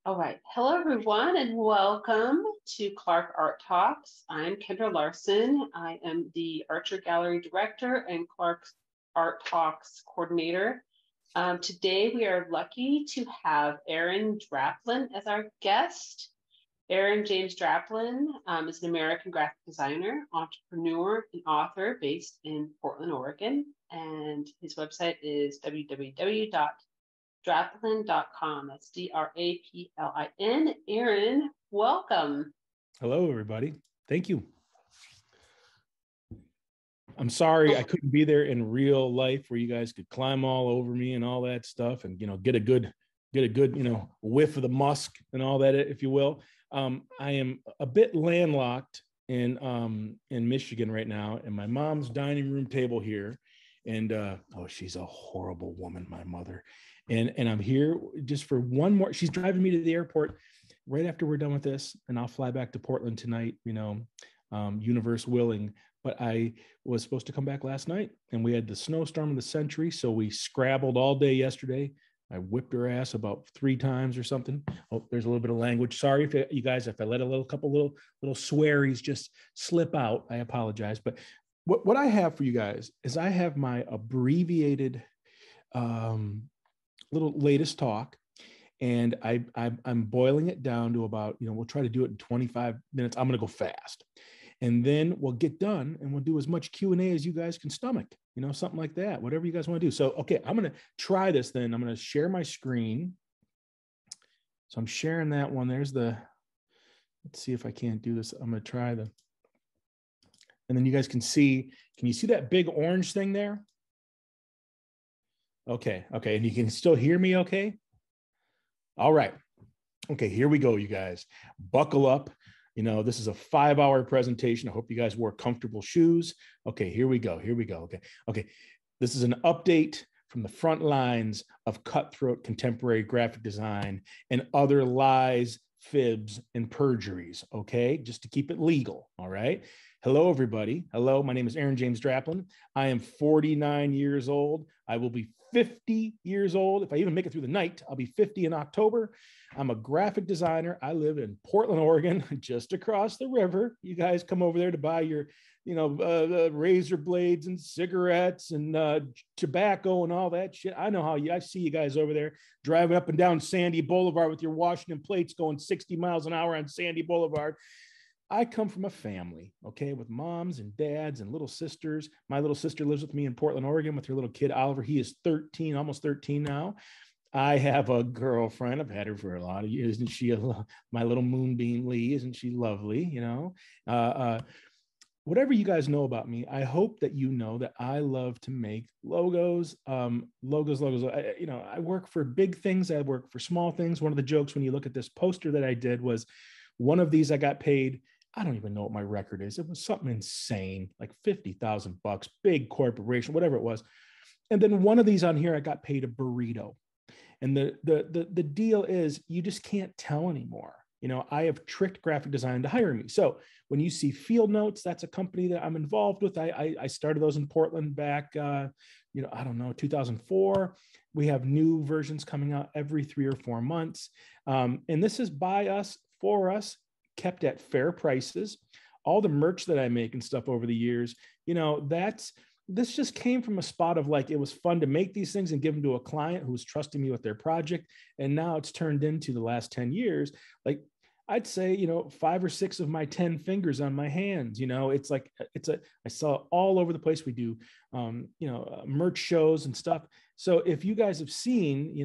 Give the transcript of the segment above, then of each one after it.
All right. Hello, everyone, and welcome to Clark Art Talks. I'm Kendra Larson. I am the Archer Gallery Director and Clark's Art Talks Coordinator. Today, we are lucky to have Aaron Draplin as our guest. Aaron James Draplin is an American graphic designer, entrepreneur, and author based in Portland, Oregon. And his website is www.draplin.com. That's Draplin. Aaron, welcome. Hello, everybody. Thank you. I'm sorry I couldn't be there in real life where you guys could climb all over me and all that stuff and, get a good, whiff of the musk and all that, if you will. I am a bit landlocked in Michigan right now, and my mom's dining room table here. And she's a horrible woman, my mother. And I'm here just for one more. She's driving me to the airport right after we're done with this, and I'll fly back to Portland tonight, universe willing. But I was supposed to come back last night, and we had the snowstorm of the century, so we scrabbled all day yesterday. I whipped her ass about 3 times or something. Oh, there's a little bit of language. Sorry if you guys, if I let a couple little swearies just slip out, I apologize. But what I have for you guys is I have my abbreviated little latest talk, and I'm boiling it down to about, we'll try to do it in 25 minutes. I'm going to go fast, and then we'll get done and we'll do as much Q&A as you guys can stomach, something like that, whatever you guys want to do. So, okay, I'm going to try this then. I'm going to share my screen. So I'm sharing that one. There's let's see if I can't do this. I'm going to try and then you guys can you see that big orange thing there? Okay. And you can still hear me okay? All right. Okay, here we go, you guys. Buckle up. This is a 5-hour presentation. I hope you guys wore comfortable shoes. Okay, here we go. Okay. This is an update from the front lines of cutthroat contemporary graphic design and other lies, fibs, and perjuries. Okay, just to keep it legal. All right. Hello, everybody. Hello, my name is Aaron James Draplin. I am 49 years old. I will be 50 years old. If I even make it through the night, I'll be 50 in October. I'm a graphic designer. I live in Portland, Oregon, just across the river. You guys come over there to buy your, razor blades and cigarettes and tobacco and all that shit. I know I see you guys over there driving up and down Sandy Boulevard with your Washington plates going 60 miles an hour on Sandy Boulevard. I come from a family, okay, with moms and dads and little sisters. My little sister lives with me in Portland, Oregon with her little kid, Oliver. He is 13, almost 13 now. I have a girlfriend. I've had her for a lot of years. Isn't she my little moonbeam Lee? Isn't she lovely? Whatever you guys know about me, I hope that you know that I love to make logos. Logos. I work for big things. I work for small things. One of the jokes when you look at this poster that I did was one of these I got paid. I don't even know what my record is. It was something insane, like $50,000, big corporation, whatever it was. And then one of these on here, I got paid a burrito. And the deal is you just can't tell anymore. I have tricked graphic design to hire me. So when you see Field Notes, that's a company that I'm involved with. I started those in Portland back, 2004. We have new versions coming out every 3 or 4 months. And this is by us, for us, kept at fair prices. All the merch that I make and stuff over the years, this just came from a spot of like, it was fun to make these things and give them to a client who was trusting me with their project. And now it's turned into the last 10 years, like I'd say, 5 or 6 of my 10 fingers on my hands. It's like, I saw it all over the place. We do, merch shows and stuff. So if you guys have seen,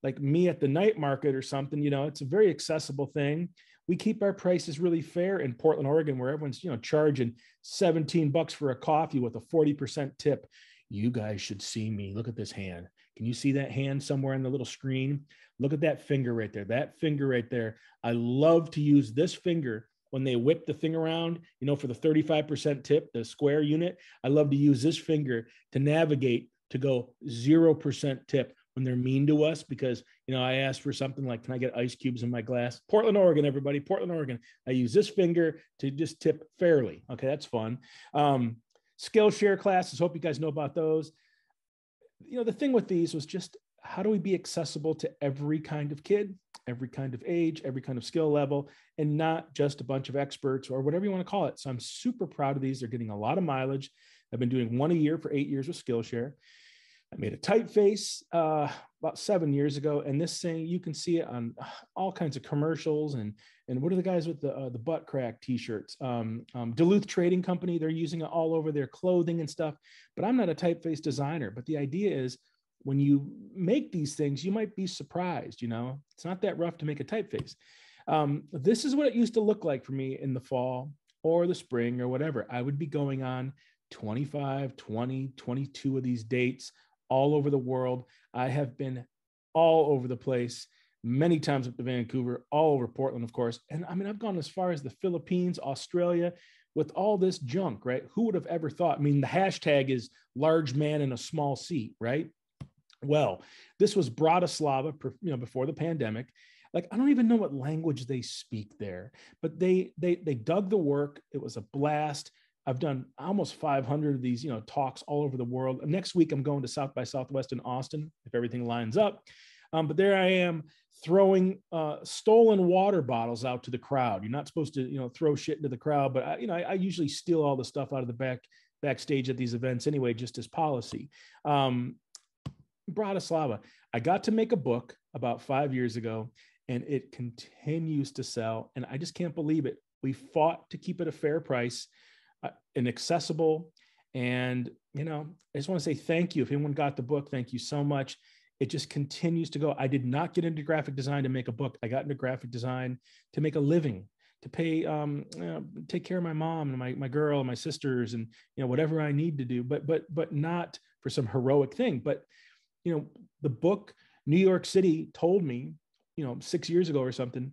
like me at the night market or something, it's a very accessible thing. We keep our prices really fair in Portland, Oregon, where everyone's, charging $17 for a coffee with a 40% tip. You guys should see me. Look at this hand. Can you see that hand somewhere on the little screen? Look at that finger right there. That finger right there. I love to use this finger when they whip the thing around, for the 35% tip, the square unit. I love to use this finger to navigate to go 0% tip when they're mean to us, because, I asked for something like, can I get ice cubes in my glass? Portland, Oregon, everybody, Portland, Oregon. I use this finger to just tip fairly. Okay, that's fun. Skillshare classes, hope you guys know about those. The thing with these was just, how do we be accessible to every kind of kid, every kind of age, every kind of skill level, and not just a bunch of experts or whatever you want to call it. So I'm super proud of these. They're getting a lot of mileage. I've been doing one a year for 8 years with Skillshare. I made a typeface about 7 years ago, and this thing, you can see it on all kinds of commercials. And what are the guys with the butt crack t-shirts? Duluth Trading Company, they're using it all over their clothing and stuff. But I'm not a typeface designer. But the idea is, when you make these things, you might be surprised. It's not that rough to make a typeface. This is what it used to look like for me in the fall or the spring or whatever. I would be going on 25, 20, 22 of these dates all over the world. I have been all over the place, many times up to Vancouver, all over Portland, of course. And I mean, I've gone as far as the Philippines, Australia, with all this junk, right? Who would have ever thought? I mean, the hashtag is large man in a small seat, right? Well, this was Bratislava, before the pandemic. Like, I don't even know what language they speak there, but they dug the work. It was a blast. I've done almost 500 of these, talks all over the world. And next week, I'm going to South by Southwest in Austin, if everything lines up. But there I am throwing stolen water bottles out to the crowd. You're not supposed to, throw shit into the crowd, but I usually steal all the stuff out of the backstage at these events anyway, just as policy. Bratislava, I got to make a book about 5 years ago, and it continues to sell. And I just can't believe it. We fought to keep it a fair price and accessible. And, I just want to say thank you. If anyone got the book, thank you so much. It just continues to go. I did not get into graphic design to make a book. I got into graphic design to make a living, to pay, take care of my mom and my girl and my sisters and, whatever I need to do, but not for some heroic thing. But, the book, New York City told me, 6 years ago or something,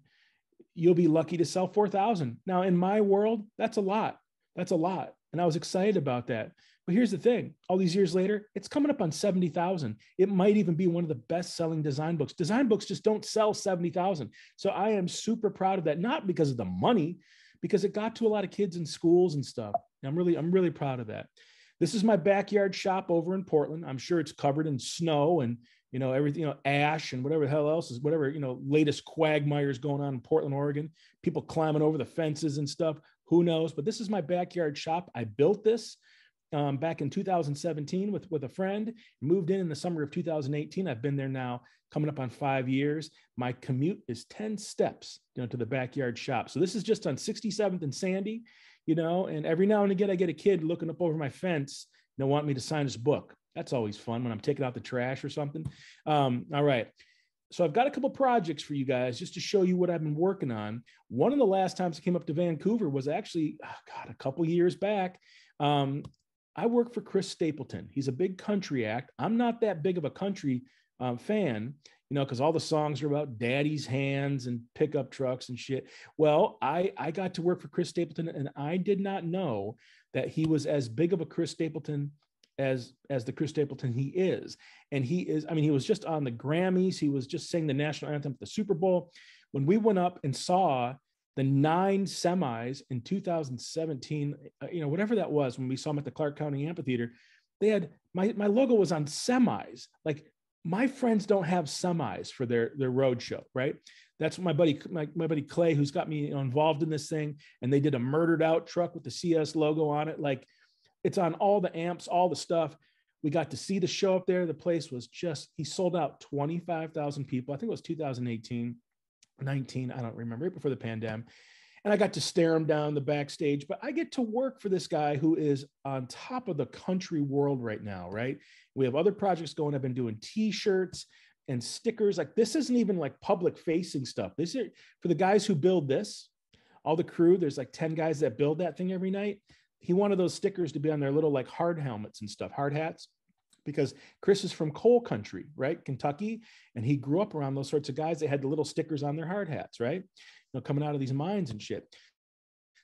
you'll be lucky to sell 4,000. Now, in my world, that's a lot. That's a lot. And I was excited about that. But here's the thing. All these years later, it's coming up on 70,000. It might even be one of the best selling design books. Design books just don't sell 70,000. So I am super proud of that, not because of the money, because it got to a lot of kids in schools and stuff. And I'm really proud of that. This is my backyard shop over in Portland. I'm sure it's covered in snow and, everything, ash and whatever the hell else is, whatever, latest quagmire is going on in Portland, Oregon, people climbing over the fences and stuff. Who knows? But this is my backyard shop. I built this back in 2017 with a friend, moved in the summer of 2018. I've been there now coming up on 5 years. My commute is 10 steps, to the backyard shop. So this is just on 67th and Sandy, and every now and again, I get a kid looking up over my fence, want me to sign his book. That's always fun when I'm taking out the trash or something. All right. So I've got a couple projects for you guys just to show you what I've been working on. One of the last times I came up to Vancouver was actually, a couple years back. I work for Chris Stapleton. He's a big country act. I'm not that big of a country fan, because all the songs are about daddy's hands and pickup trucks and shit. Well, I got to work for Chris Stapleton, and I did not know that he was as big of a Chris Stapleton as the Chris Stapleton he is. And he is, he was just on the Grammys. He was just sang the national anthem at the Super Bowl. When we went up and saw the 9 semis in 2017, whatever that was, when we saw him at the Clark County Amphitheater, they had, my logo was on semis. Like, my friends don't have semis for their road show, right? That's my buddy Clay, who's got me involved in this thing. And they did a murdered out truck with the CS logo on it. Like, it's on all the amps, all the stuff. We got to see the show up there. The place was he sold out 25,000 people. I think it was 2018, 19, I don't remember, right before the pandemic. And I got to stare him down the backstage, but I get to work for this guy who is on top of the country world right now, right? We have other projects going. I've been doing t-shirts and stickers. Like, this isn't even like public facing stuff. This is for the guys who build this, all the crew. There's like 10 guys that build that thing every night. He wanted those stickers to be on their little like hard helmets and stuff, hard hats, because Chris is from coal country, right? Kentucky. And he grew up around those sorts of guys. They had the little stickers on their hard hats, right? Coming out of these mines and shit.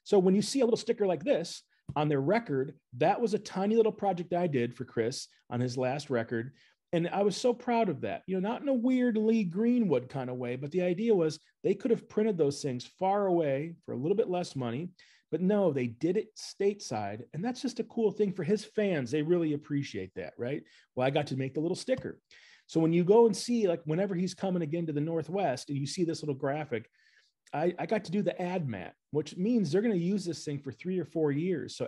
So when you see a little sticker like this on their record, that was a tiny little project I did for Chris on his last record. And I was so proud of that, not in a weird Lee Greenwood kind of way, but the idea was they could have printed those things far away for a little bit less money, but no, they did it stateside. And that's just a cool thing for his fans. They really appreciate that, right? Well, I got to make the little sticker. So when you go and see, like, whenever he's coming again to the Northwest and you see this little graphic, I got to do the ad mat, which means they're going to use this thing for 3 or 4 years. So,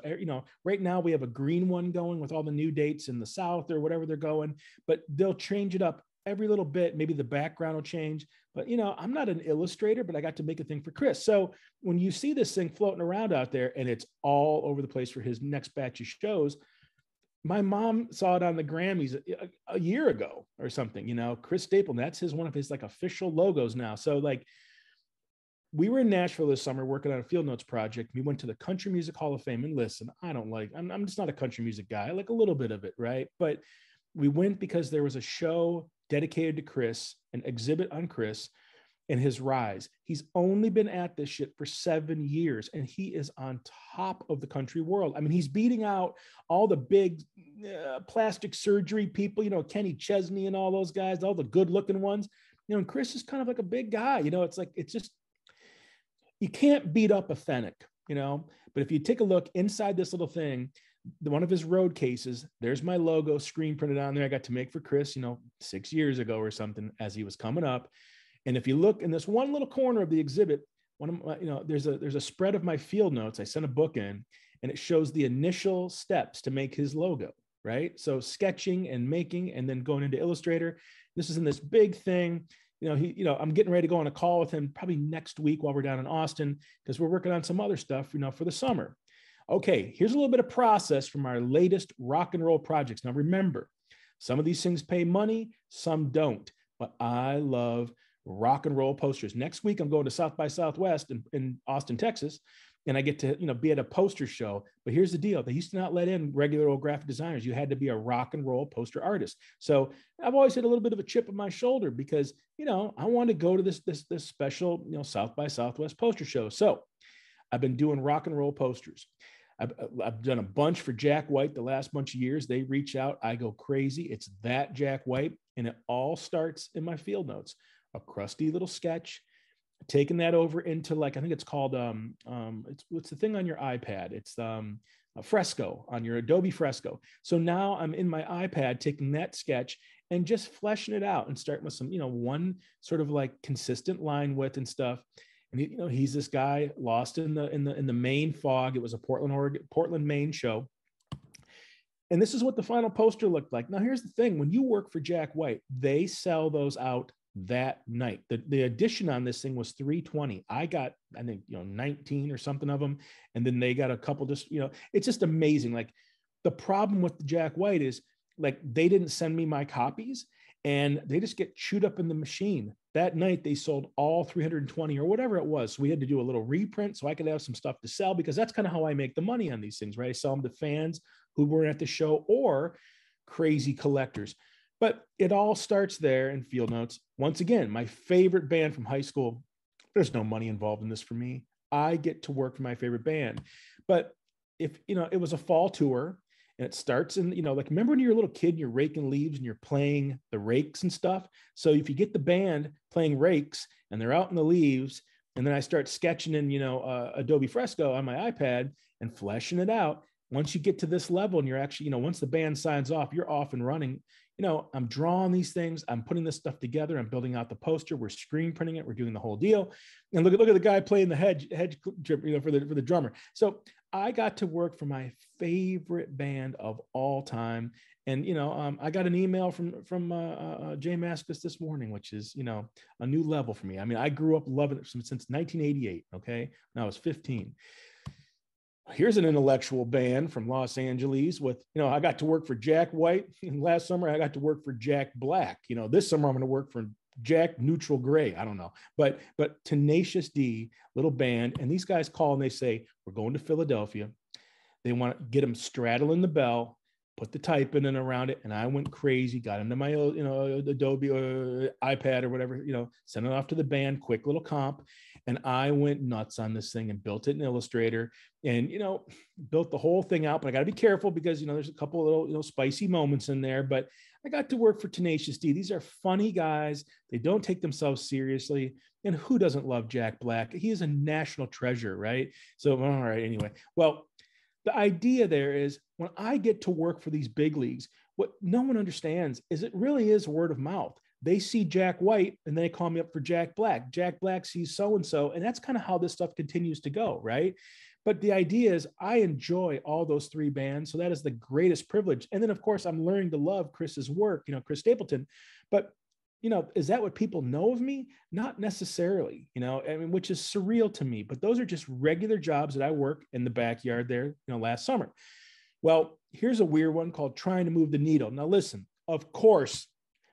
right now we have a green one going with all the new dates in the South or whatever they're going, but they'll change it up every little bit. Maybe the background will change, but I'm not an illustrator, but I got to make a thing for Chris. So when you see this thing floating around out there and it's all over the place for his next batch of shows, my mom saw it on the Grammys a year ago or something, Chris Draplin, that's one of his like official logos now. So like, we were in Nashville this summer working on a field notes project. We went to the Country Music Hall of Fame, and listen, I'm just not a country music guy. I like a little bit of it, right? But we went because there was a show dedicated to Chris, an exhibit on Chris and his rise. He's only been at this shit for 7 years, and he is on top of the country world. I mean, he's beating out all the big plastic surgery people, Kenny Chesney and all those guys, all the good looking ones, and Chris is kind of like a big guy, it's just, you can't beat up a Fennec, but if you take a look inside this little thing, one of his road cases, there's my logo screen printed on there. I got to make for Chris, 6 years ago or something as he was coming up. And if you look in this one little corner of the exhibit, one of my, there's a spread of my field notes. I sent a book in and it shows the initial steps to make his logo, right? So sketching and making, and then going into Illustrator. This is in this big thing. I'm getting ready to go on a call with him probably next week while we're down in Austin, because we're working on some other stuff, for the summer. Okay, here's a little bit of process from our latest rock and roll projects. Now, remember, some of these things pay money, some don't, but I love rock and roll posters. Next week, I'm going to South by Southwest in Austin, Texas, and I get to, be at a poster show. But here's the deal. They used to not let in regular old graphic designers. You had to be a rock and roll poster artist. So I've always had a little bit of a chip on my shoulder because, I want to go to this special, South by Southwest poster show. So I've been doing rock and roll posters. I've done a bunch for Jack White the last bunch of years. They reach out. I go crazy. It's that Jack White. And it all starts in my field notes. A crusty little sketch, taking that over into I think it's called, it's the thing on your iPad. It's a Fresco, on your Adobe Fresco. So now I'm in my iPad taking that sketch and just fleshing it out and starting with some, one sort of like consistent line width and stuff. And he's this guy lost in the Maine fog. It was a Portland, Maine show. And this is what the final poster looked like. Now, here's the thing. When you work for Jack White, they sell those out that night. The edition on this thing was 320. I got, I think, 19 or something of them. And then they got a couple just, it's just amazing. Like, the problem with the Jack White is, they didn't send me my copies and they just get chewed up in the machine. That night they sold all 320 or whatever it was. So we had to do a little reprint so I could have some stuff to sell, because that's kind of how I make the money on these things, right? I sell them to fans who weren't at the show or crazy collectors. But it all starts there in field notes. Once again, my favorite band from high school, there's no money involved in this for me. I get to work for my favorite band. But if, it was a fall tour and it starts in, remember when you're a little kid and you're raking leaves and you're playing the rakes and stuff? So if you get the band playing rakes and they're out in the leaves, and then I start sketching in, Adobe Fresco on my iPad and fleshing it out. Once you get to this level and you're actually, once the band signs off, you're off and running. I'm drawing these things. I'm putting this stuff together. I'm building out the poster. We're screen printing it. We're doing the whole deal. And look at the guy playing the hedge drip, for the drummer. So I got to work for my favorite band of all time. And, I got an email from Jay Mascis this morning, which is, a new level for me. I mean, I grew up loving it since 1988. Okay. When I was 15. Here's an intellectual band from Los Angeles with, I got to work for Jack White. And last summer, I got to work for Jack Black. This summer, I'm going to work for Jack Neutral Gray. I don't know. But Tenacious D, little band. And these guys call and they say, we're going to Philadelphia. They want to get them straddling the bell, put the type in and around it. And I went crazy, got into my, Adobe iPad or whatever, sent it off to the band, quick little comp. And I went nuts on this thing and built it in Illustrator and, built the whole thing out. But I got to be careful because, there's a couple of little, spicy moments in there. But I got to work for Tenacious D. These are funny guys. They don't take themselves seriously. And who doesn't love Jack Black? He is a national treasure, right? So, all right, anyway. Well, the idea there is when I get to work for these big leagues, what no one understands is it really is word of mouth. They see Jack White and they call me up for Jack Black. Jack Black sees so-and-so. And that's kind of how this stuff continues to go, right? But the idea is I enjoy all those three bands. So that is the greatest privilege. And then, of course, I'm learning to love Chris's work, Chris Stapleton. But, is that what people know of me? Not necessarily, I mean, which is surreal to me. But those are just regular jobs that I work in the backyard there, last summer. Well, here's a weird one called trying to move the needle. Now, listen, of course,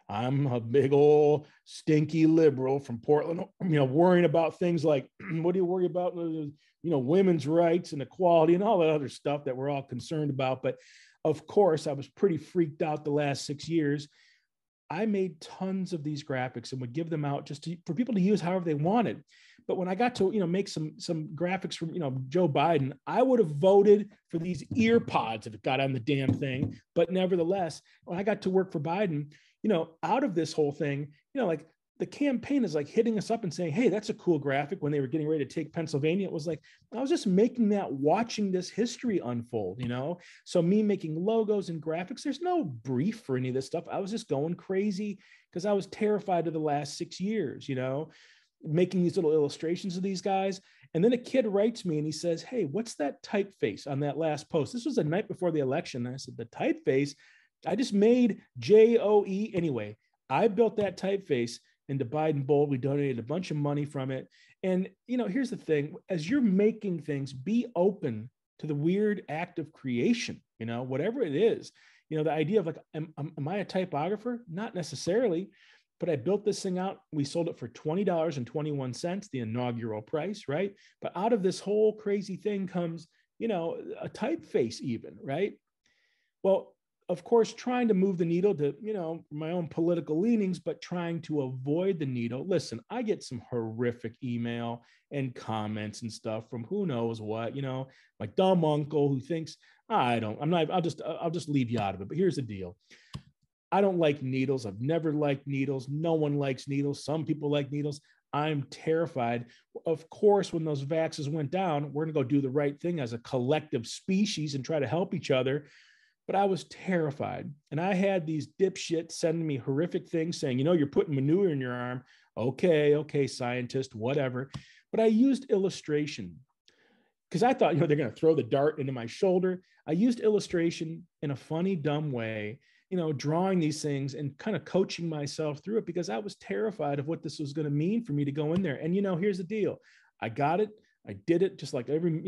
I'm a big old stinky liberal from Portland, worrying about things like, what do you worry about? Women's rights and equality and all that other stuff that we're all concerned about. But of course, I was pretty freaked out the last 6 years. I made tons of these graphics and would give them out just for people to use however they wanted. But when I got to, make some graphics from, Joe Biden, I would have voted for these ear pods if it got on the damn thing. But nevertheless, when I got to work for Biden, out of this whole thing, like the campaign is like hitting us up and saying, hey, that's a cool graphic. When they were getting ready to take Pennsylvania, it was like, I was just making that, watching this history unfold, So me making logos and graphics, there's no brief for any of this stuff. I was just going crazy because I was terrified of the last 6 years, making these little illustrations of these guys. And then a kid writes me and he says, hey, what's that typeface on that last post? This was the night before the election. And I said, the typeface? I just made JOE. Anyway, I built that typeface into Biden Bold. We donated a bunch of money from it. And, here's the thing, as you're making things, be open to the weird act of creation, whatever it is, the idea of like, am I a typographer? Not necessarily, but I built this thing out. We sold it for $20.21, the inaugural price, right? But out of this whole crazy thing comes, a typeface even, right? Well, of course, trying to move the needle to, my own political leanings, but trying to avoid the needle. Listen, I get some horrific email and comments and stuff from who knows what, my dumb uncle who thinks, I'll just leave you out of it. But here's the deal. I don't like needles. I've never liked needles. No one likes needles. Some people like needles. I'm terrified. Of course, when those vaxes went down, we're going to go do the right thing as a collective species and try to help each other. But I was terrified. And I had these dipshits sending me horrific things saying, you're putting manure in your arm. Okay, scientist, whatever. But I used illustration because I thought, they're going to throw the dart into my shoulder. I used illustration in a funny, dumb way, drawing these things and kind of coaching myself through it because I was terrified of what this was going to mean for me to go in there. And, here's the deal. I got it. I did it just like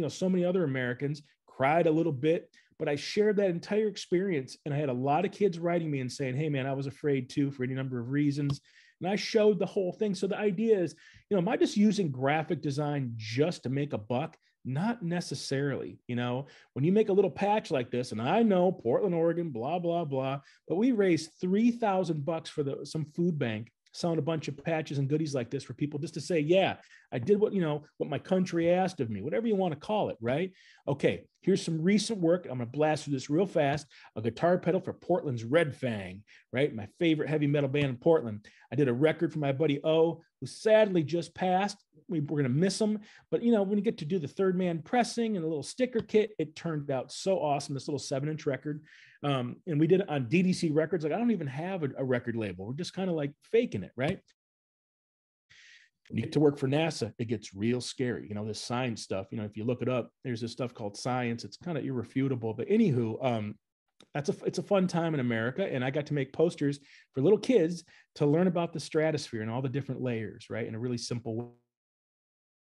so many other Americans, cried a little bit. But I shared that entire experience. And I had a lot of kids writing me and saying, hey, man, I was afraid too for any number of reasons. And I showed the whole thing. So the idea is, am I just using graphic design just to make a buck? Not necessarily. When you make a little patch like this, and I know Portland, Oregon, blah, blah, blah, but we raised $3,000 for some food bank selling a bunch of patches and goodies like this for people just to say, yeah, I did what my country asked of me, whatever you want to call it, right? Okay, here's some recent work. I'm going to blast through this real fast. A guitar pedal for Portland's Red Fang, right? My favorite heavy metal band in Portland. I did a record for my buddy O, who sadly just passed. We're going to miss him. But, when you get to do the third man pressing and a little sticker kit, it turned out so awesome, this little 7-inch record. And we did it on DDC Records. Like, I don't even have a record label. We're just kind of like faking it, right? When you get to work for NASA, it gets real scary. This science stuff, if you look it up, there's this stuff called science. It's kind of irrefutable. But anywho, it's a fun time in America. And I got to make posters for little kids to learn about the stratosphere and all the different layers, right? In a really simple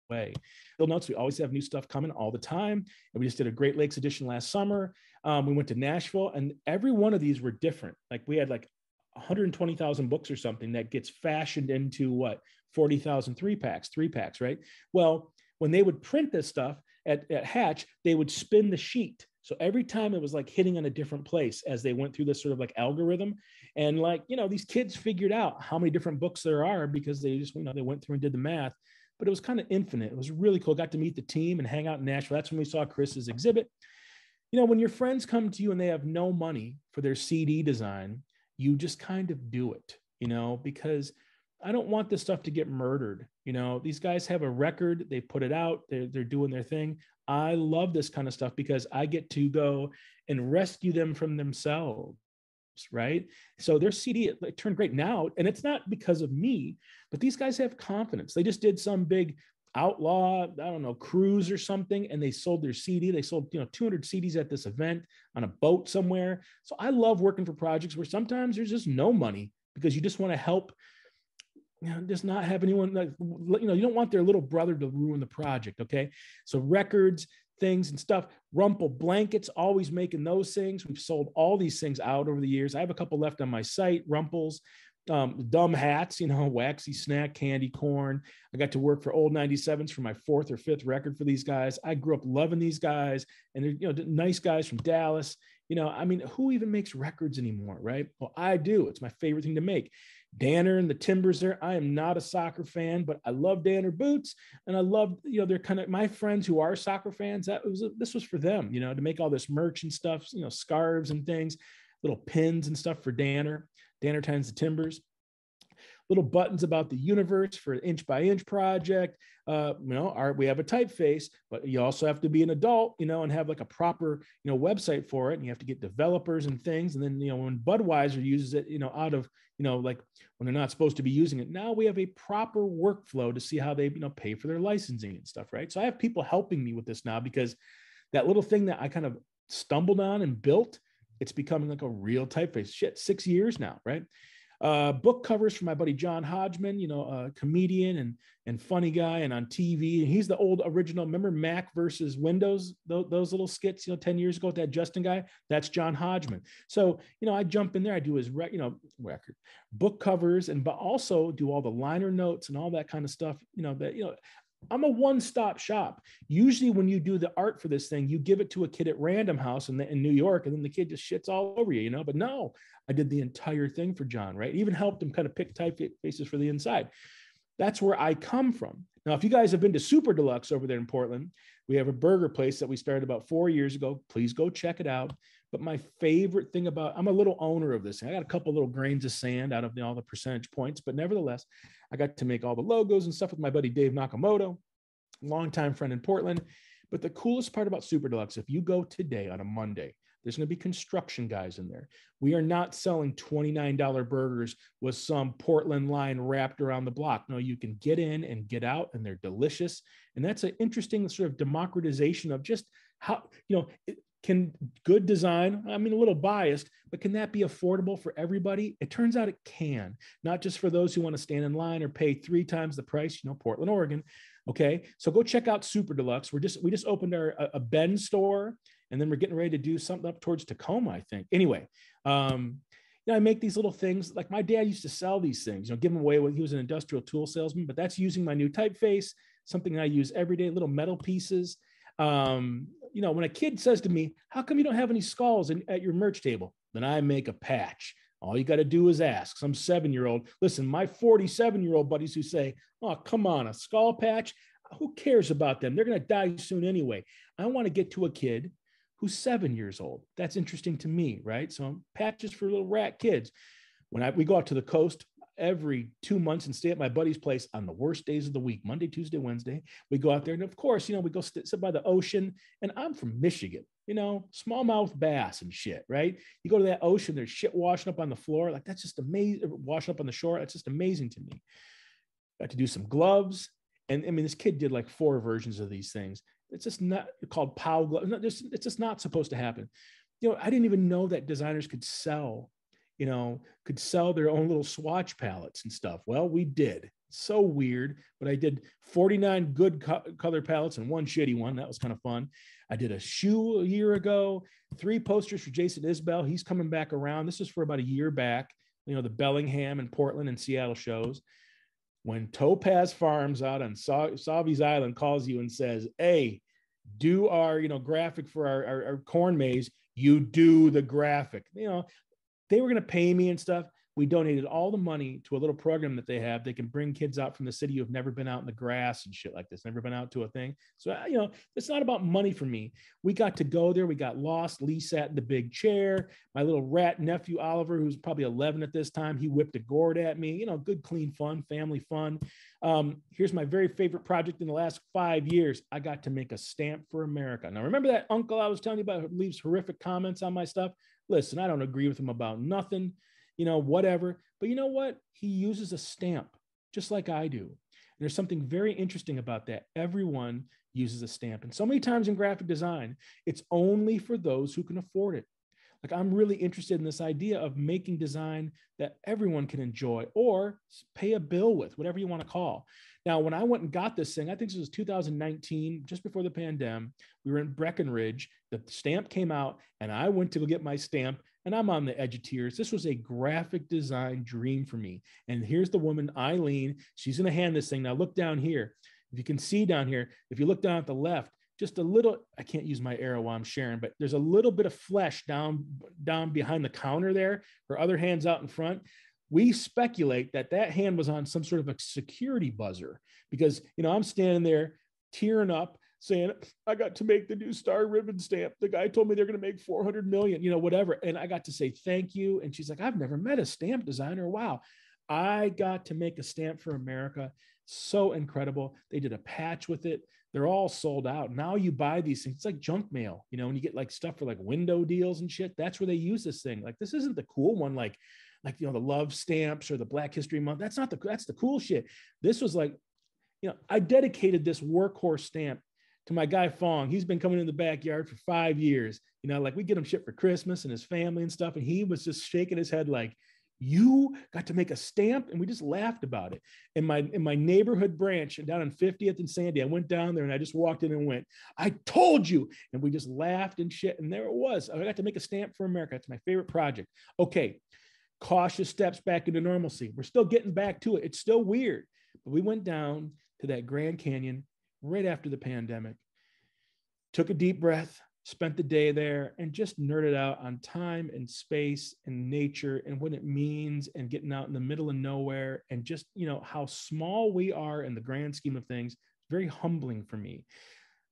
way. You'll notice we always have new stuff coming all the time. And we just did a Great Lakes edition last summer. We went to Nashville and every one of these were different. Like we had like 120,000 books or something that gets fashioned into 40,000 three packs, right? Well, when they would print this stuff at Hatch, they would spin the sheet. So every time it was like hitting on a different place as they went through this sort of like algorithm. And these kids figured out how many different books there are because they just, they went through and did the math, but it was kind of infinite. It was really cool. Got to meet the team and hang out in Nashville. That's when we saw Chris's exhibit. When your friends come to you and they have no money for their CD design, you just kind of do it, because I don't want this stuff to get murdered. These guys have a record, they put it out, they're doing their thing. I love this kind of stuff because I get to go and rescue them from themselves. right? So their CD, it turned great now. And it's not because of me, but these guys have confidence. They just did some big outlaw, I don't know, cruise or something, and they sold their CD. They sold, 200 CDs at this event on a boat somewhere. So I love working for projects where sometimes there's just no money because you just want to help, just not have anyone, you don't want their little brother to ruin the project. Okay. So records, things and stuff, Rumple blankets, always making those things. We've sold all these things out over the years. I have a couple left on my site, Rumples, dumb hats, waxy snack, candy corn. I got to work for Old 97s for my 4th or 5th record for these guys. I grew up loving these guys, and they're, nice guys from Dallas. Who even makes records anymore, right? Well, I do. It's my favorite thing to make. Danner and the Timbers there. I am not a soccer fan, but I love Danner boots. And I love, they're kind of my friends who are soccer fans. This was for them, to make all this merch and stuff, scarves and things, little pins and stuff for Danner times the Timbers. Little buttons about the universe for Inch by Inch project. We have a typeface, but you also have to be an adult, and have like a proper, website for it. And you have to get developers and things. And then, when Budweiser uses it, out of, like when they're not supposed to be using it, now we have a proper workflow to see how they, pay for their licensing and stuff. Right. So I have people helping me with this now because that little thing that I kind of stumbled on and built, it's becoming like a real typeface. 6 years now. Right. Book covers for my buddy John Hodgman, a comedian and funny guy, and on TV. And he's the old original. Remember Mac versus Windows, those little skits, 10 years ago with that Justin guy? That's John Hodgman. So, I jump in there. I do his record, book covers, but also do all the liner notes and all that kind of stuff. I'm a one-stop shop. Usually when you do the art for this thing, you give it to a kid at Random House in New York, and then the kid just shits all over you, but no, I did the entire thing for John, right? Even helped him kind of pick typefaces for the inside. That's where I come from. Now, if you guys have been to Super Deluxe over there in Portland, we have a burger place that we started about 4 years ago. Please go check it out. But my favorite thing I'm a little owner of this thing. I got a couple little grains of sand out of all the percentage points, but nevertheless, I got to make all the logos and stuff with my buddy Dave Nakamoto, longtime friend in Portland. But the coolest part about Super Deluxe, if you go today on a Monday, there's going to be construction guys in there. We are not selling $29 burgers with some Portland line wrapped around the block. No, you can get in and get out, and they're delicious. And that's an interesting sort of democratization of just how, can good design, a little biased, but can that be affordable for everybody? It turns out it can, not just for those who want to stand in line or pay 3 times the price, Portland, Oregon. Okay. So go check out Super Deluxe. We just opened a Bend store, and then we're getting ready to do something up towards Tacoma, I think. Anyway, I make these little things. Like my dad used to sell these things, give them away when he was an industrial tool salesman, but that's using my new typeface, something I use every day, little metal pieces. When a kid says to me, how come you don't have any skulls at your merch table? Then I make a patch. All you got to do is ask. Some 7-year-old. Listen, my 47-year-old buddies who say, oh, come on, a skull patch? Who cares about them? They're going to die soon anyway. I want to get to a kid who's 7 years old. That's interesting to me, right? So patches for little rat kids. When we go out to the coast every 2 months and stay at my buddy's place on the worst days of the week, Monday, Tuesday, Wednesday, we go out there. And of course, we go sit by the ocean, and I'm from Michigan, smallmouth bass and shit, right? You go to that ocean, there's shit washing up on the floor. Like that's just amazing. Washing up on the shore. That's just amazing to me. Got to do some gloves. And this kid did like 4 versions of these things. It's just not called POW gloves. It's just not supposed to happen. I didn't even know that designers could sell their own little swatch palettes and stuff. Well, we did. So weird, but I did 49 good color palettes and 1 shitty one. That was kind of fun. I did a shoe a year ago, 3 posters for Jason Isbell. He's coming back around. This is for about a year back, the Bellingham and Portland and Seattle shows. When Topaz Farms out on Savi's Island calls you and says, hey, do our, graphic for our corn maze, you do the graphic. They were going to pay me and stuff. We donated all the money to a little program that they have. They can bring kids out from the city who have never been out in the grass and shit like this, never been out to a thing. So, it's not about money for me. We got to go there. We got lost. Lee sat in the big chair. My little rat nephew, Oliver, who's probably 11 at this time, he whipped a gourd at me, good, clean fun, family fun. Here's my very favorite project in the last 5 years. I got to make a stamp for America. Now, remember that uncle I was telling you about who leaves horrific comments on my stuff? Listen, I don't agree with him about nothing, whatever. But you know what? He uses a stamp just like I do. And there's something very interesting about that. Everyone uses a stamp. And so many times in graphic design, it's only for those who can afford it. Like, I'm really interested in this idea of making design that everyone can enjoy or pay a bill with, whatever you want to call. Now, when I went and got this thing, I think this was 2019, just before the pandemic, we were in Breckenridge, the stamp came out and I went to go get my stamp and I'm on the edge of tears. This was a graphic design dream for me. And here's the woman, Eileen, she's going to hand this thing. Now look down here. If you can see down here, if you look down at the left, just a little, I can't use my arrow while I'm sharing, but there's a little bit of flesh down behind the counter there. Her other hand's out in front. We speculate that hand was on some sort of a security buzzer because, I'm standing there tearing up saying, I got to make the new Star Ribbon stamp. The guy told me they're going to make 400 million, whatever. And I got to say, thank you. And she's like, I've never met a stamp designer. Wow. I got to make a stamp for America. So incredible. They did a patch with it. They're all sold out. Now you buy these things. It's like junk mail, when you get like stuff for like window deals and shit. That's where they use this thing. Like, this isn't the cool one, like the love stamps or the Black History Month. That's the cool shit. This was like, I dedicated this workhorse stamp to my guy Fong. He's been coming in the backyard for 5 years. Like, we get him shit for Christmas and his family and stuff. And he was just shaking his head like, you got to make a stamp? And we just laughed about it. In my neighborhood branch down on 50th and Sandy, I went down there and I just walked in and went, I told you. And we just laughed and shit. And there it was. I got to make a stamp for America. It's my favorite project. Okay. Cautious steps back into normalcy. We're still getting back to it. It's still weird. But we went down to that Grand Canyon right after the pandemic, took a deep breath, spent the day there, and just nerded out on time and space and nature and what it means and getting out in the middle of nowhere and just, how small we are in the grand scheme of things. Very humbling for me.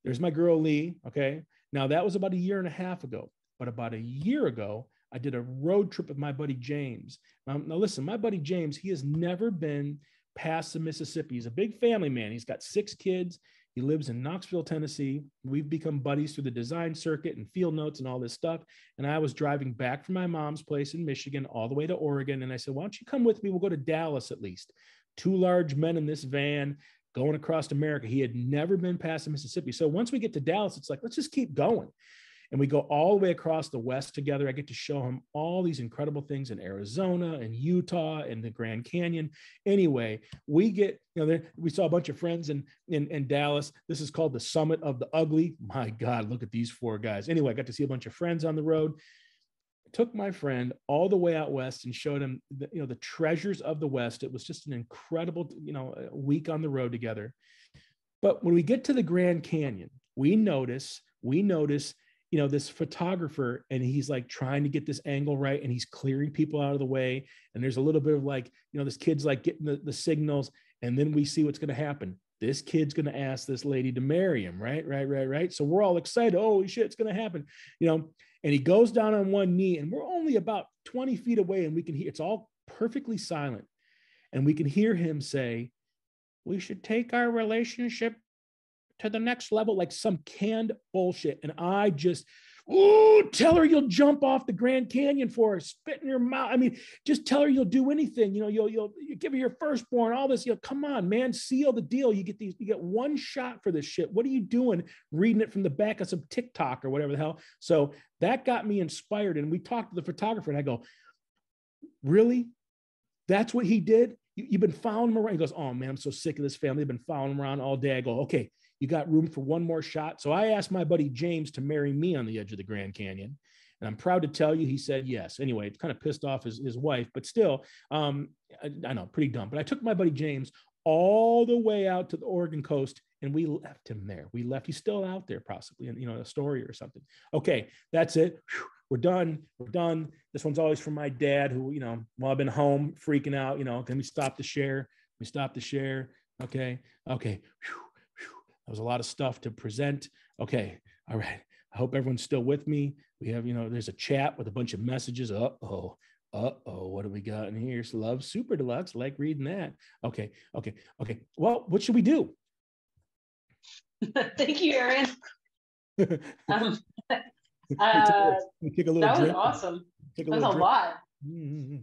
There's my girl, Lee. Okay. Now that was about 1.5 years ago, but about 1 year ago, I did a road trip with my buddy, James. Now listen, my buddy, James, he has never been past the Mississippi. He's a big family man. He's got 6 kids. He lives in Knoxville, Tennessee. We've become buddies through the design circuit and field notes and all this stuff. And I was driving back from my mom's place in Michigan all the way to Oregon. And I said, why don't you come with me? We'll go to Dallas at least. 2 large men in this van going across America. He had never been past the Mississippi. So once we get to Dallas, it's like, let's just keep going. And we go all the way across the West together. I get to show him all these incredible things in Arizona and Utah and the Grand Canyon. Anyway, we get, we saw a bunch of friends in Dallas. This is called the Summit of the Ugly. My God, look at these 4 guys. Anyway, I got to see a bunch of friends on the road. I took my friend all the way out West and showed him the treasures of the West. It was just an incredible, week on the road together. But when we get to the Grand Canyon, we notice, this photographer, and he's like trying to get this angle right, and he's clearing people out of the way. And there's a little bit of like, this kid's like getting the signals. And then we see what's going to happen. This kid's going to ask this lady to marry him. Right. So we're all excited. Holy shit, it's going to happen. And he goes down on one knee, and we're only about 20 feet away, and we can hear, it's all perfectly silent. And we can hear him say, we should take our relationship to the next level, like some canned bullshit. And I just, tell her you'll jump off the Grand Canyon for her, spit in your mouth. I mean, just tell her you'll do anything. You'll give her your firstborn, all this. Come on, man, seal the deal. You get one shot for this shit. What are you doing reading it from the back of some TikTok or whatever the hell? So that got me inspired. And we talked to the photographer, and I go, really? That's what he did? You've been following him around? He goes, oh man, I'm so sick of this family. They've been following him around all day. I go, okay, you got room for one more shot? So I asked my buddy James to marry me on the edge of the Grand Canyon. And I'm proud to tell you, he said yes. Anyway, it kind of pissed off his wife, but still, I know, pretty dumb. But I took my buddy James all the way out to the Oregon coast, and we left him there. He's still out there, possibly in, a story or something. Okay, that's it. Whew, we're done. This one's always from my dad, who, while I've been home freaking out, can we stop the share? Okay. Whew. That was a lot of stuff to present. Okay. All right. I hope everyone's still with me. We have, there's a chat with a bunch of messages. Uh-oh. What do we got in here? Love Super Deluxe. Like reading that. Okay. Well, what should we do? Thank you, Aaron. Uh, we take a little that was drink. awesome. Take a That's a little drink. lot. Mm-hmm.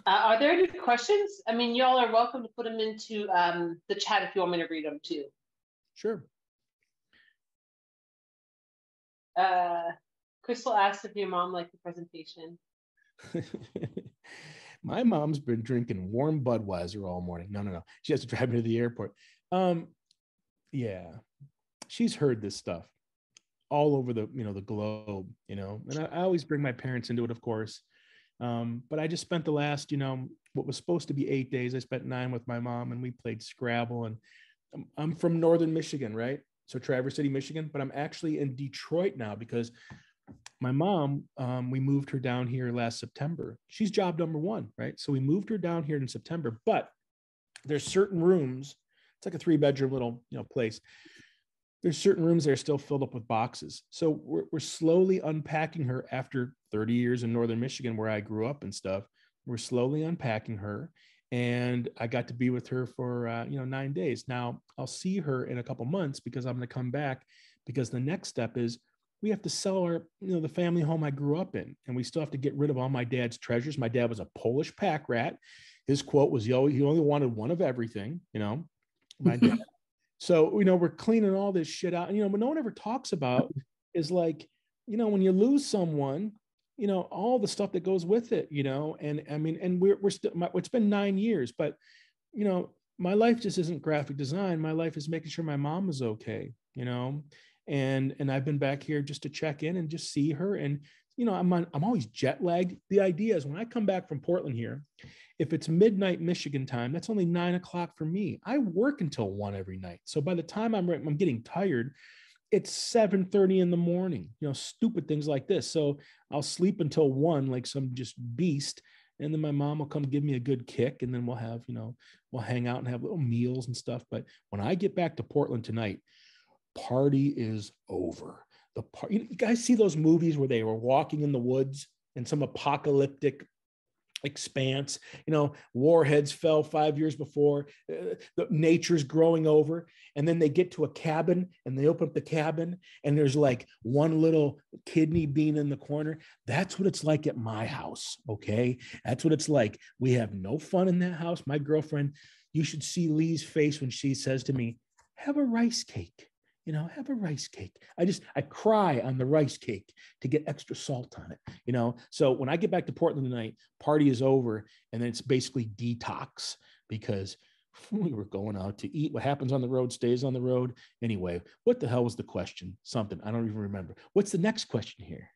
Are there any questions? I mean, y'all are welcome to put them into the chat if you want me to read them too. Sure. Crystal asked if your mom liked the presentation. My mom's been drinking warm Budweiser all morning. No. She has to drive me to the airport. Yeah, she's heard this stuff all over the globe, and I always bring my parents into it, of course. But I just spent the last, what was supposed to be 8 days, I spent 9 with my mom, and we played Scrabble. And I'm from Northern Michigan, right? So Traverse City, Michigan, but I'm actually in Detroit now because my mom, we moved her down here last September. She's job number 1, right? So we moved her down here in September, but there's certain rooms. It's like a 3-bedroom little, place. There's certain rooms that are still filled up with boxes. So we're slowly unpacking her after 30 years in Northern Michigan, where I grew up and stuff. We're slowly unpacking her. And I got to be with her for, 9 days. Now I'll see her in a couple months because I'm going to come back, because the next step is we have to sell our, the family home I grew up in. And we still have to get rid of all my dad's treasures. My dad was a Polish pack rat. His quote was, he only wanted one of everything, my dad. So, we're cleaning all this shit out. And, what no one ever talks about is like, when you lose someone, all the stuff that goes with it, and I mean, and we're still, it's been 9 years, but, my life just isn't graphic design. My life is making sure my mom is okay, and I've been back here just to check in and just see her. And, I'm always jet lagged. The idea is when I come back from Portland here, if it's midnight Michigan time, that's only 9 o'clock for me. I work until 1 every night. So by the time I'm getting tired, it's 7:30 in the morning, stupid things like this. So I'll sleep until 1, like some just beast. And then my mom will come give me a good kick. And then we'll have, we'll hang out and have little meals and stuff. But when I get back to Portland tonight, party is over. You guys see those movies where they were walking in the woods in some apocalyptic expanse, warheads fell 5 years before, the nature's growing over, and then they get to a cabin and they open up the cabin and there's like one little kidney bean in the corner. That's what it's like at my house. Okay. That's what it's like. We have no fun in that house. My girlfriend, you should see Lee's face when she says to me, have a rice cake. Have a rice cake. I cry on the rice cake to get extra salt on it, So when I get back to Portland tonight, party is over. And then it's basically detox, because we were going out to eat. What happens on the road stays on the road. Anyway, what the hell was the question? Something. I don't even remember. What's the next question here?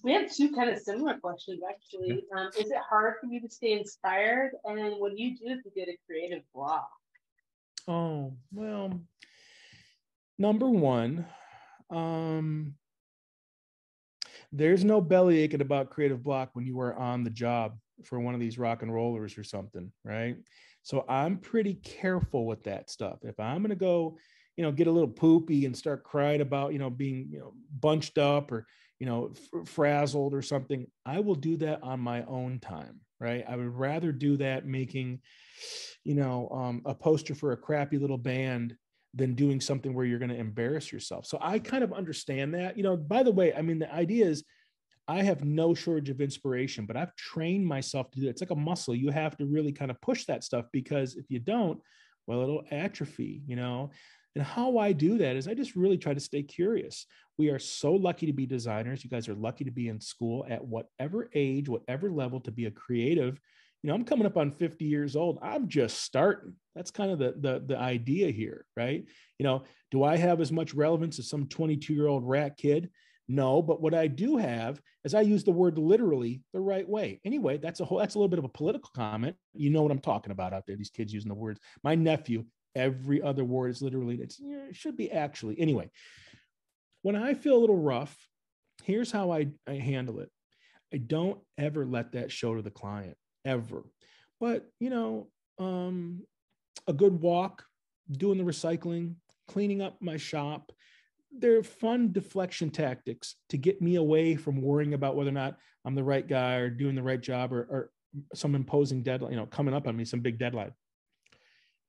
We have 2 kind of similar questions, actually. Is it hard for you to stay inspired? And what do you do if you get a creative block? Oh, well, number 1, there's no belly aching about creative block when you are on the job for one of these rock and rollers or something, right? So I'm pretty careful with that stuff. If I'm going to go, get a little poopy and start crying about, being, bunched up or, frazzled or something, I will do that on my own time, right? I would rather do that making, a poster for a crappy little band than doing something where you're going to embarrass yourself. So I kind of understand that. By the way, I mean, the idea is I have no shortage of inspiration, but I've trained myself to do it. It's like a muscle. You have to really kind of push that stuff, because if you don't, well, it'll atrophy, And how I do that is I just really try to stay curious. We are so lucky to be designers. You guys are lucky to be in school at whatever age, whatever level, to be a creative. I'm coming up on 50 years old. I'm just starting. That's kind of the idea here, right? Do I have as much relevance as some 22-year-old rat kid? No, but what I do have is I use the word literally the right way. Anyway, that's a little bit of a political comment. You know what I'm talking about out there, these kids using the words. My nephew, every other word is literally, it should be actually. Anyway, when I feel a little rough, here's how I handle it. I don't ever let that show to the client. Ever. But, a good walk, doing the recycling, cleaning up my shop, they're fun deflection tactics to get me away from worrying about whether or not I'm the right guy or doing the right job or some imposing deadline, coming up on me, some big deadline.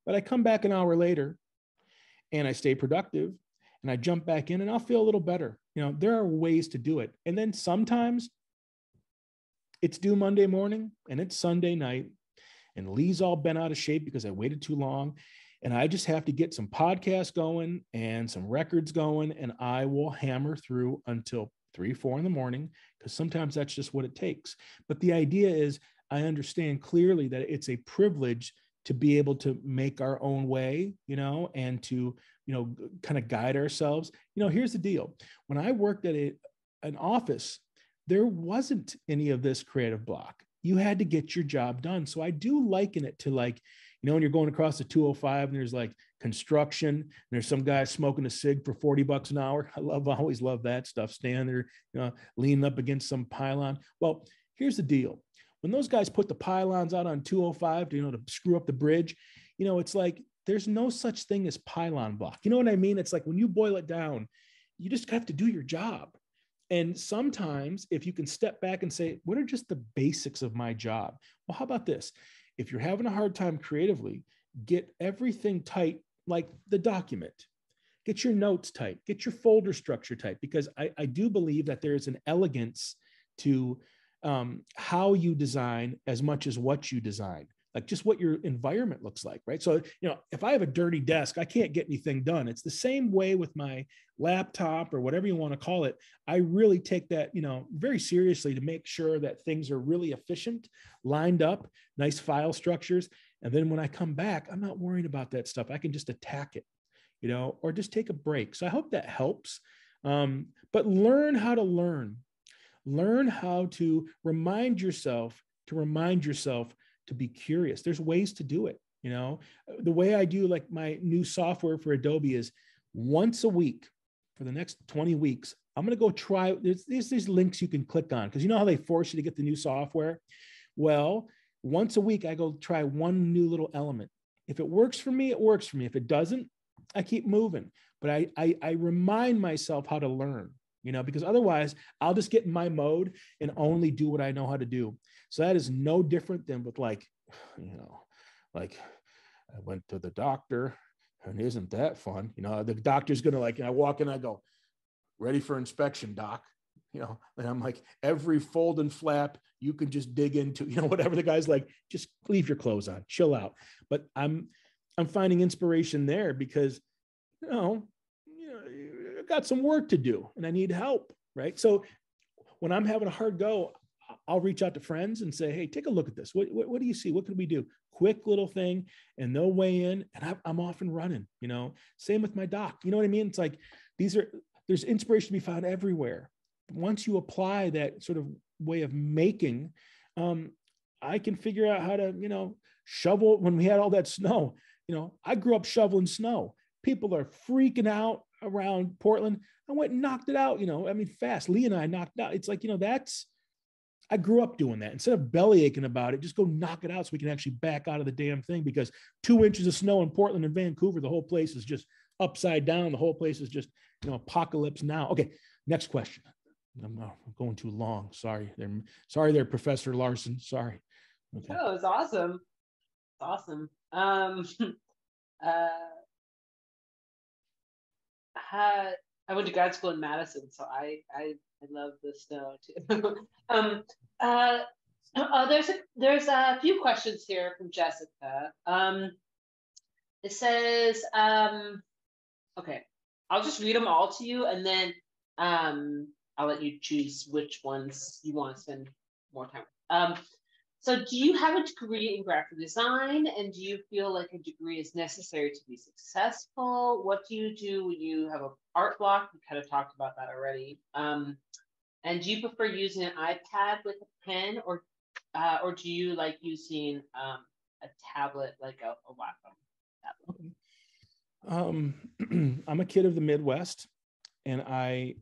But I come back an hour later and I stay productive and I jump back in and I'll feel a little better. there are ways to do it. And then sometimes it's due Monday morning and it's Sunday night and Lee's all bent out of shape because I waited too long. And I just have to get some podcasts going and some records going, and I will hammer through until 3, 4 in the morning, because sometimes that's just what it takes. But the idea is, I understand clearly that it's a privilege to be able to make our own way, and to, kind of guide ourselves. Here's the deal. When I worked at an office, there wasn't any of this creative block. You had to get your job done. So I do liken it to, like, when you're going across the 205 and there's like construction and there's some guy smoking a cig for $40 an hour. I always love that stuff. Standing there, leaning up against some pylon. Well, here's the deal. When those guys put the pylons out on 205 to screw up the bridge, it's like, there's no such thing as pylon block. You know what I mean? It's like, when you boil it down, you just have to do your job. And sometimes if you can step back and say, what are just the basics of my job? Well, how about this? If you're having a hard time creatively, get everything tight, like the document. Get your notes tight. Get your folder structure tight, because I do believe that there is an elegance to how you design as much as what you design. Like just what your environment looks like, right? So, if I have a dirty desk, I can't get anything done. It's the same way with my laptop or whatever you want to call it. I really take that, very seriously, to make sure that things are really efficient, lined up, nice file structures. And then when I come back, I'm not worried about that stuff. I can just attack it, or just take a break. So I hope that helps. But learn how to learn how to remind yourself to be curious. There's ways to do it. The way I do, like, my new software for Adobe is once a week for the next 20 weeks, I'm going to go try. There's these links you can click on, because how they force you to get the new software. Well, once a week, I go try one new little element. If it works for me, it works for me. If it doesn't, I keep moving. But I remind myself how to learn, because otherwise I'll just get in my mode and only do what I know how to do. So that is no different than with, like I went to the doctor, and isn't that fun? The doctor's going to, I walk in, I go, ready for inspection, doc. And I'm like, every fold and flap you can just dig into, whatever. The guy's like, just leave your clothes on, chill out. But I'm finding inspiration there, because, I got some work to do and I need help. Right. So when I'm having a hard go, I'll reach out to friends and say, hey, take a look at this. What do you see? What can we do? Quick little thing, and they'll weigh in, and I'm off and running, Same with my doc. You know what I mean? It's like, there's inspiration to be found everywhere. Once you apply that sort of way of making, I can figure out how to, shovel. When we had all that snow, I grew up shoveling snow. People are freaking out around Portland. I went and knocked it out, fast. Lee and I knocked out. It's like, I grew up doing that. Instead of belly aching about it, just go knock it out so we can actually back out of the damn thing, because 2 inches of snow in Portland and Vancouver, the whole place is just upside down. The whole place is just, apocalypse now. Okay, next question. I'm going too long. Sorry there, Professor Larson. Sorry. Okay. Oh, it was awesome. Awesome. I went to grad school in Madison, so I love the snow too. There's a few questions here from Jessica. It says, okay, I'll just read them all to you, and then I'll let you choose which ones you want to spend more time with. So do you have a degree in graphic design, and do you feel like a degree is necessary to be successful? What do you do when you have an art block? We kind of talked about that already. And do you prefer using an iPad with a pen, or do you like using a tablet, like a Wacom tablet? I'm a kid of the Midwest, and I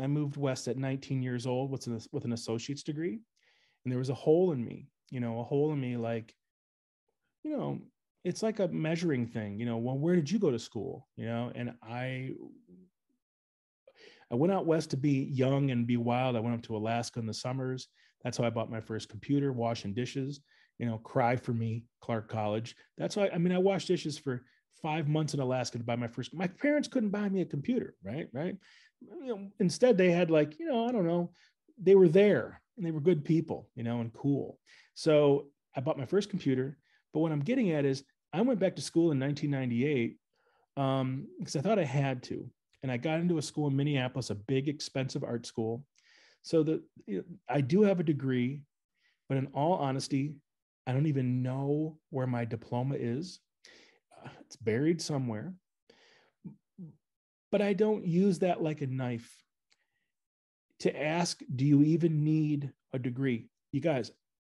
moved west at 19 years old with an associate's degree. And there was a hole in me, like, it's like a measuring thing, well, where did you go to school? And I went out west to be young and be wild. I went up to Alaska in the summers. That's how I bought my first computer, washing dishes, cry for me, Clark College. That's why, I washed dishes for 5 months in Alaska to buy my parents couldn't buy me a computer, right? instead they had like, I don't know, they were there and they were good people, and cool. So I bought my first computer. But what I'm getting at is I went back to school in 1998 because I thought I had to. And I got into a school in Minneapolis, a big, expensive art school. So I do have a degree, but in all honesty, I don't even know where my diploma is. It's buried somewhere. But I don't use that like a knife to ask, do you even need a degree? You guys,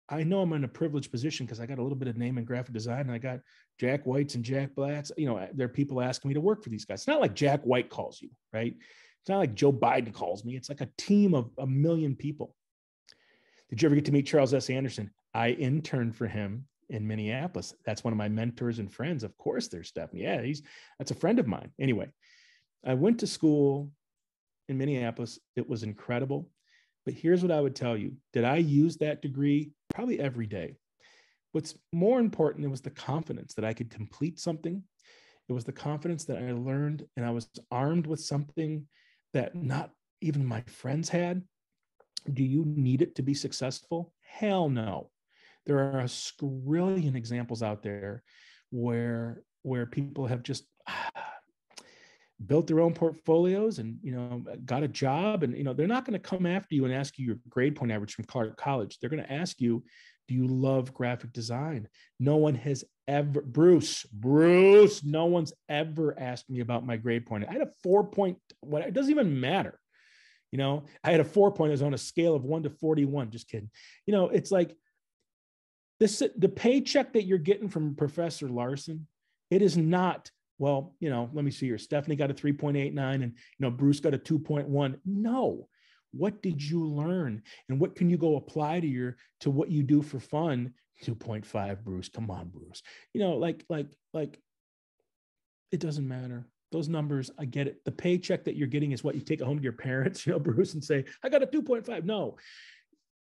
I know I'm in a privileged position because I got a little bit of name in graphic design, and I got Jack Whites and Jack Blacks. There are people asking me to work for these guys. It's not like Jack White calls you, right? It's not like Joe Biden calls me. It's like a team of 1 million people. Did you ever get to meet Charles S. Anderson? I interned for him in Minneapolis. That's one of my mentors and friends. Of course, there's Stephanie. Yeah, that's a friend of mine. Anyway, I went to school in Minneapolis. It was incredible. But here's what I would tell you. Did I use that degree? Probably every day. What's more important, it was the confidence that I could complete something. It was the confidence that I learned, and I was armed with something that not even my friends had. Do you need it to be successful? Hell no. There are a scrillion examples out there where people have just built their own portfolios and got a job, and they're not going to come after you and ask you your grade point average from Clark College. They're going to ask you, do you love graphic design? No one has ever, Bruce, no one's ever asked me about my grade point. I had a 4 point, it doesn't even matter. I had a 4 point on a scale of 1 to 41. Just kidding. It's like this, the paycheck that you're getting from Professor Larson, it is not, well, let me see here. Stephanie got a 3.89 and, Bruce got a 2.1. No. What did you learn? And what can you go apply to what you do for fun? 2.5, Bruce. Come on, Bruce. Like it doesn't matter. Those numbers, I get it. The paycheck that you're getting is what you take it home to your parents, Bruce, and say, I got a 2.5. No.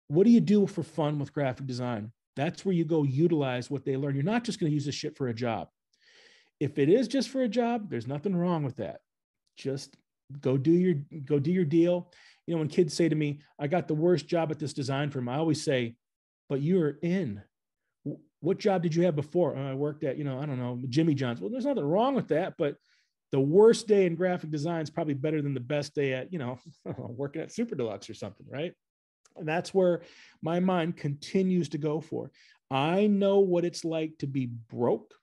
What do you do for fun with graphic design? That's where you go utilize what they learn. You're not just going to use this shit for a job. If it is just for a job, there's nothing wrong with that. Just go do your deal. When kids say to me, I got the worst job at this design firm, I always say, but you're in. What job did you have before? I worked at, I don't know, Jimmy John's. Well, there's nothing wrong with that, but the worst day in graphic design is probably better than the best day at, working at Super Deluxe or something, right? And that's where my mind continues to go for. I know what it's like to be broke,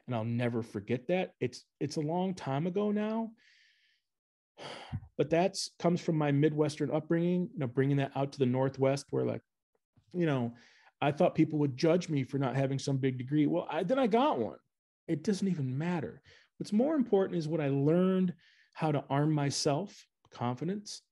and I'll never forget that. It's a long time ago now, but that comes from my Midwestern upbringing, bringing that out to the Northwest where I thought people would judge me for not having some big degree. Well, then I got one. It doesn't even matter. What's more important is what I learned, how to arm myself, confidence,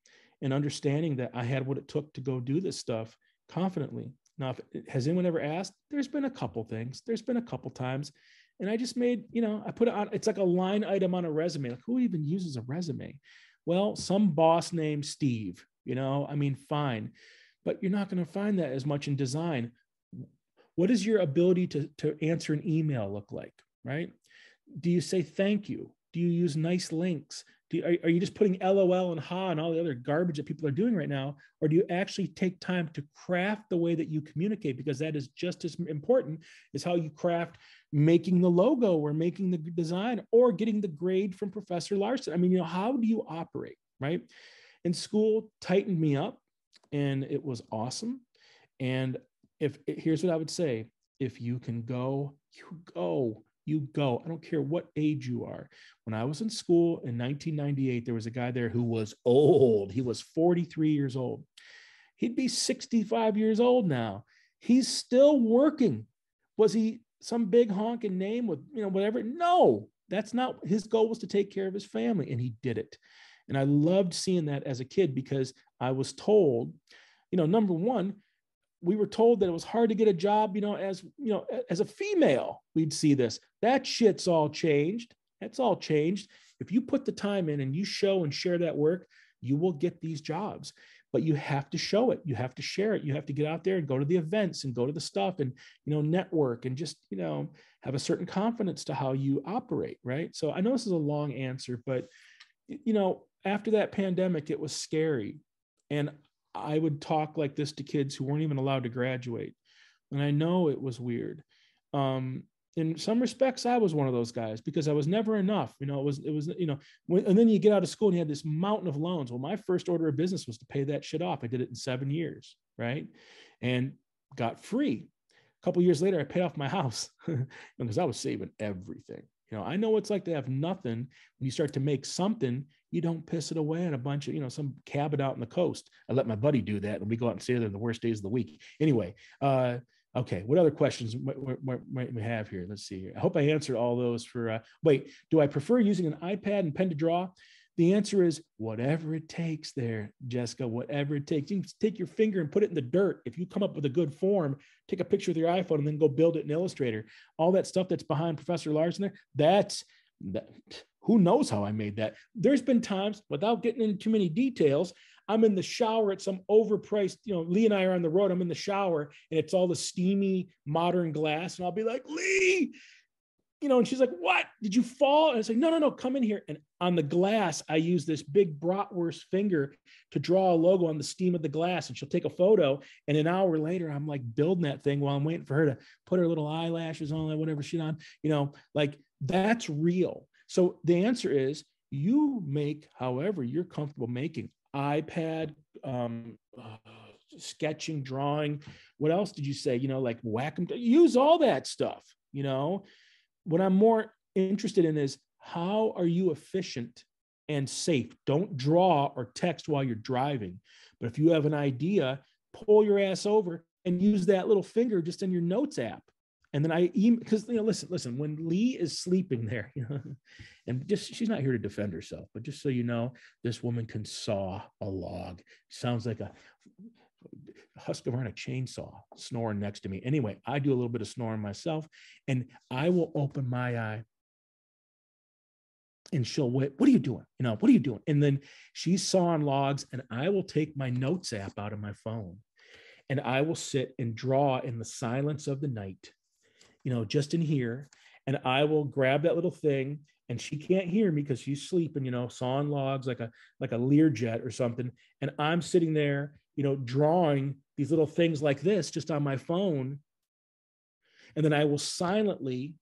and understanding that I had what it took to go do this stuff confidently. Now, has anyone ever asked? There's been a couple things. There's been a couple times. And I just made, I put it on, it's like a line item on a resume. Like, who even uses a resume? Well, some boss named Steve, fine. But you're not going to find that as much in design. What does your ability to answer an email look like, right? Do you say thank you? Do you use nice links? Are you just putting LOL and ha and all the other garbage that people are doing right now? Or do you actually take time to craft the way that you communicate? Because that is just as important as how you craft making the logo or making the design or getting the grade from Professor Larson. How do you operate, right? And school tightened me up, and it was awesome. And here's what I would say: if you can go, you go. You go. I don't care what age you are. When I was in school in 1998, there was a guy there who was old. He was 43 years old. He'd be 65 years old now. He's still working. Was he some big honking name with, whatever? No, that's not. His goal was to take care of his family, and he did it. And I loved seeing that as a kid because I was told, number one, we were told that it was hard to get a job, as a female. We'd see this. That shit's all changed. That's all changed. If you put the time in and you show and share that work, you will get these jobs. But you have to show it. You have to share it. You have to get out there and go to the events and go to the stuff and, network and just, have a certain confidence to how you operate, right? So I know this is a long answer, but, after that pandemic, it was scary. And I would talk like this to kids who weren't even allowed to graduate. And I know it was weird. In some respects, I was one of those guys because I was never enough. It was, and then you get out of school and you had this mountain of loans. Well, my first order of business was to pay that shit off. I did it in 7 years, right? And got free. A couple of years later, I paid off my house because I was saving everything. I know what it's like to have nothing. When you start to make something, you don't piss it away on a bunch of, some cabin out on the coast. I let my buddy do that, and we go out and stay there the worst days of the week. Anyway, okay, what other questions might we have here? Let's see here. I hope I answered all those for, wait, do I prefer using an iPad and pen to draw? The answer is whatever it takes there, Jessica, whatever it takes. You can take your finger and put it in the dirt. If you come up with a good form, take a picture with your iPhone and then go build it in Illustrator. All that stuff that's behind Professor Larson there, who knows how I made that? There's been times, without getting into too many details, I'm in the shower at some overpriced, Lee and I are on the road. I'm in the shower and it's all the steamy modern glass. And I'll be like, Lee, and she's like, what? Did you fall? And I say, no, come in here. And on the glass, I use this big bratwurst finger to draw a logo on the steam of the glass. And she'll take a photo. And an hour later, I'm like building that thing while I'm waiting for her to put her little eyelashes on, whatever she's on, like that's real. So the answer is you make however you're comfortable making. iPad, sketching, drawing. What else did you say? Like whack them, use all that stuff, What I'm more interested in is how are you efficient and safe? Don't draw or text while you're driving. But if you have an idea, pull your ass over and use that little finger just in your notes app. And then because listen, when Lee is sleeping there, and she's not here to defend herself, but just so you know, this woman can saw a log. Sounds like a Husqvarna on a chainsaw snoring next to me. Anyway, I do a little bit of snoring myself, and I will open my eye and she'll wait. What are you doing? What are you doing? And then she's sawing logs, and I will take my notes app out of my phone and I will sit and draw in the silence of the night, just in here. And I will grab that little thing, and she can't hear me because she's sleeping, sawing logs like a Learjet or something. And I'm sitting there, drawing these little things like this just on my phone. And then I will silently,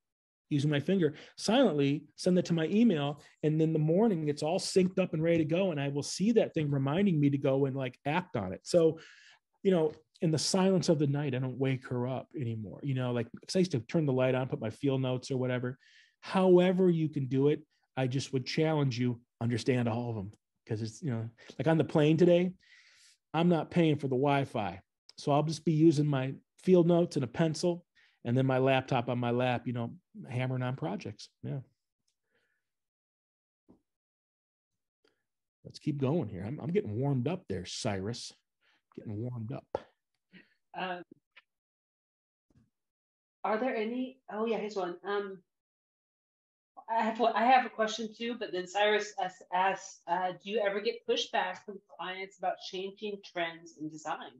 using my finger, silently send that to my email. And then in the morning, it's all synced up and ready to go. And I will see that thing reminding me to go and like act on it. So, in the silence of the night, I don't wake her up anymore. Because I used to turn the light on, put my field notes or whatever. However you can do it, I just would challenge you, understand all of them. Because it's, like on the plane today, I'm not paying for the Wi-Fi. So I'll just be using my field notes and a pencil, and then my laptop on my lap, hammering on projects. Yeah. Let's keep going here. I'm getting warmed up there, Cyrus. Getting warmed up. Are there any? Oh yeah, here's one. I have a question too, but then Cyrus asks, do you ever get pushback from clients about changing trends in design?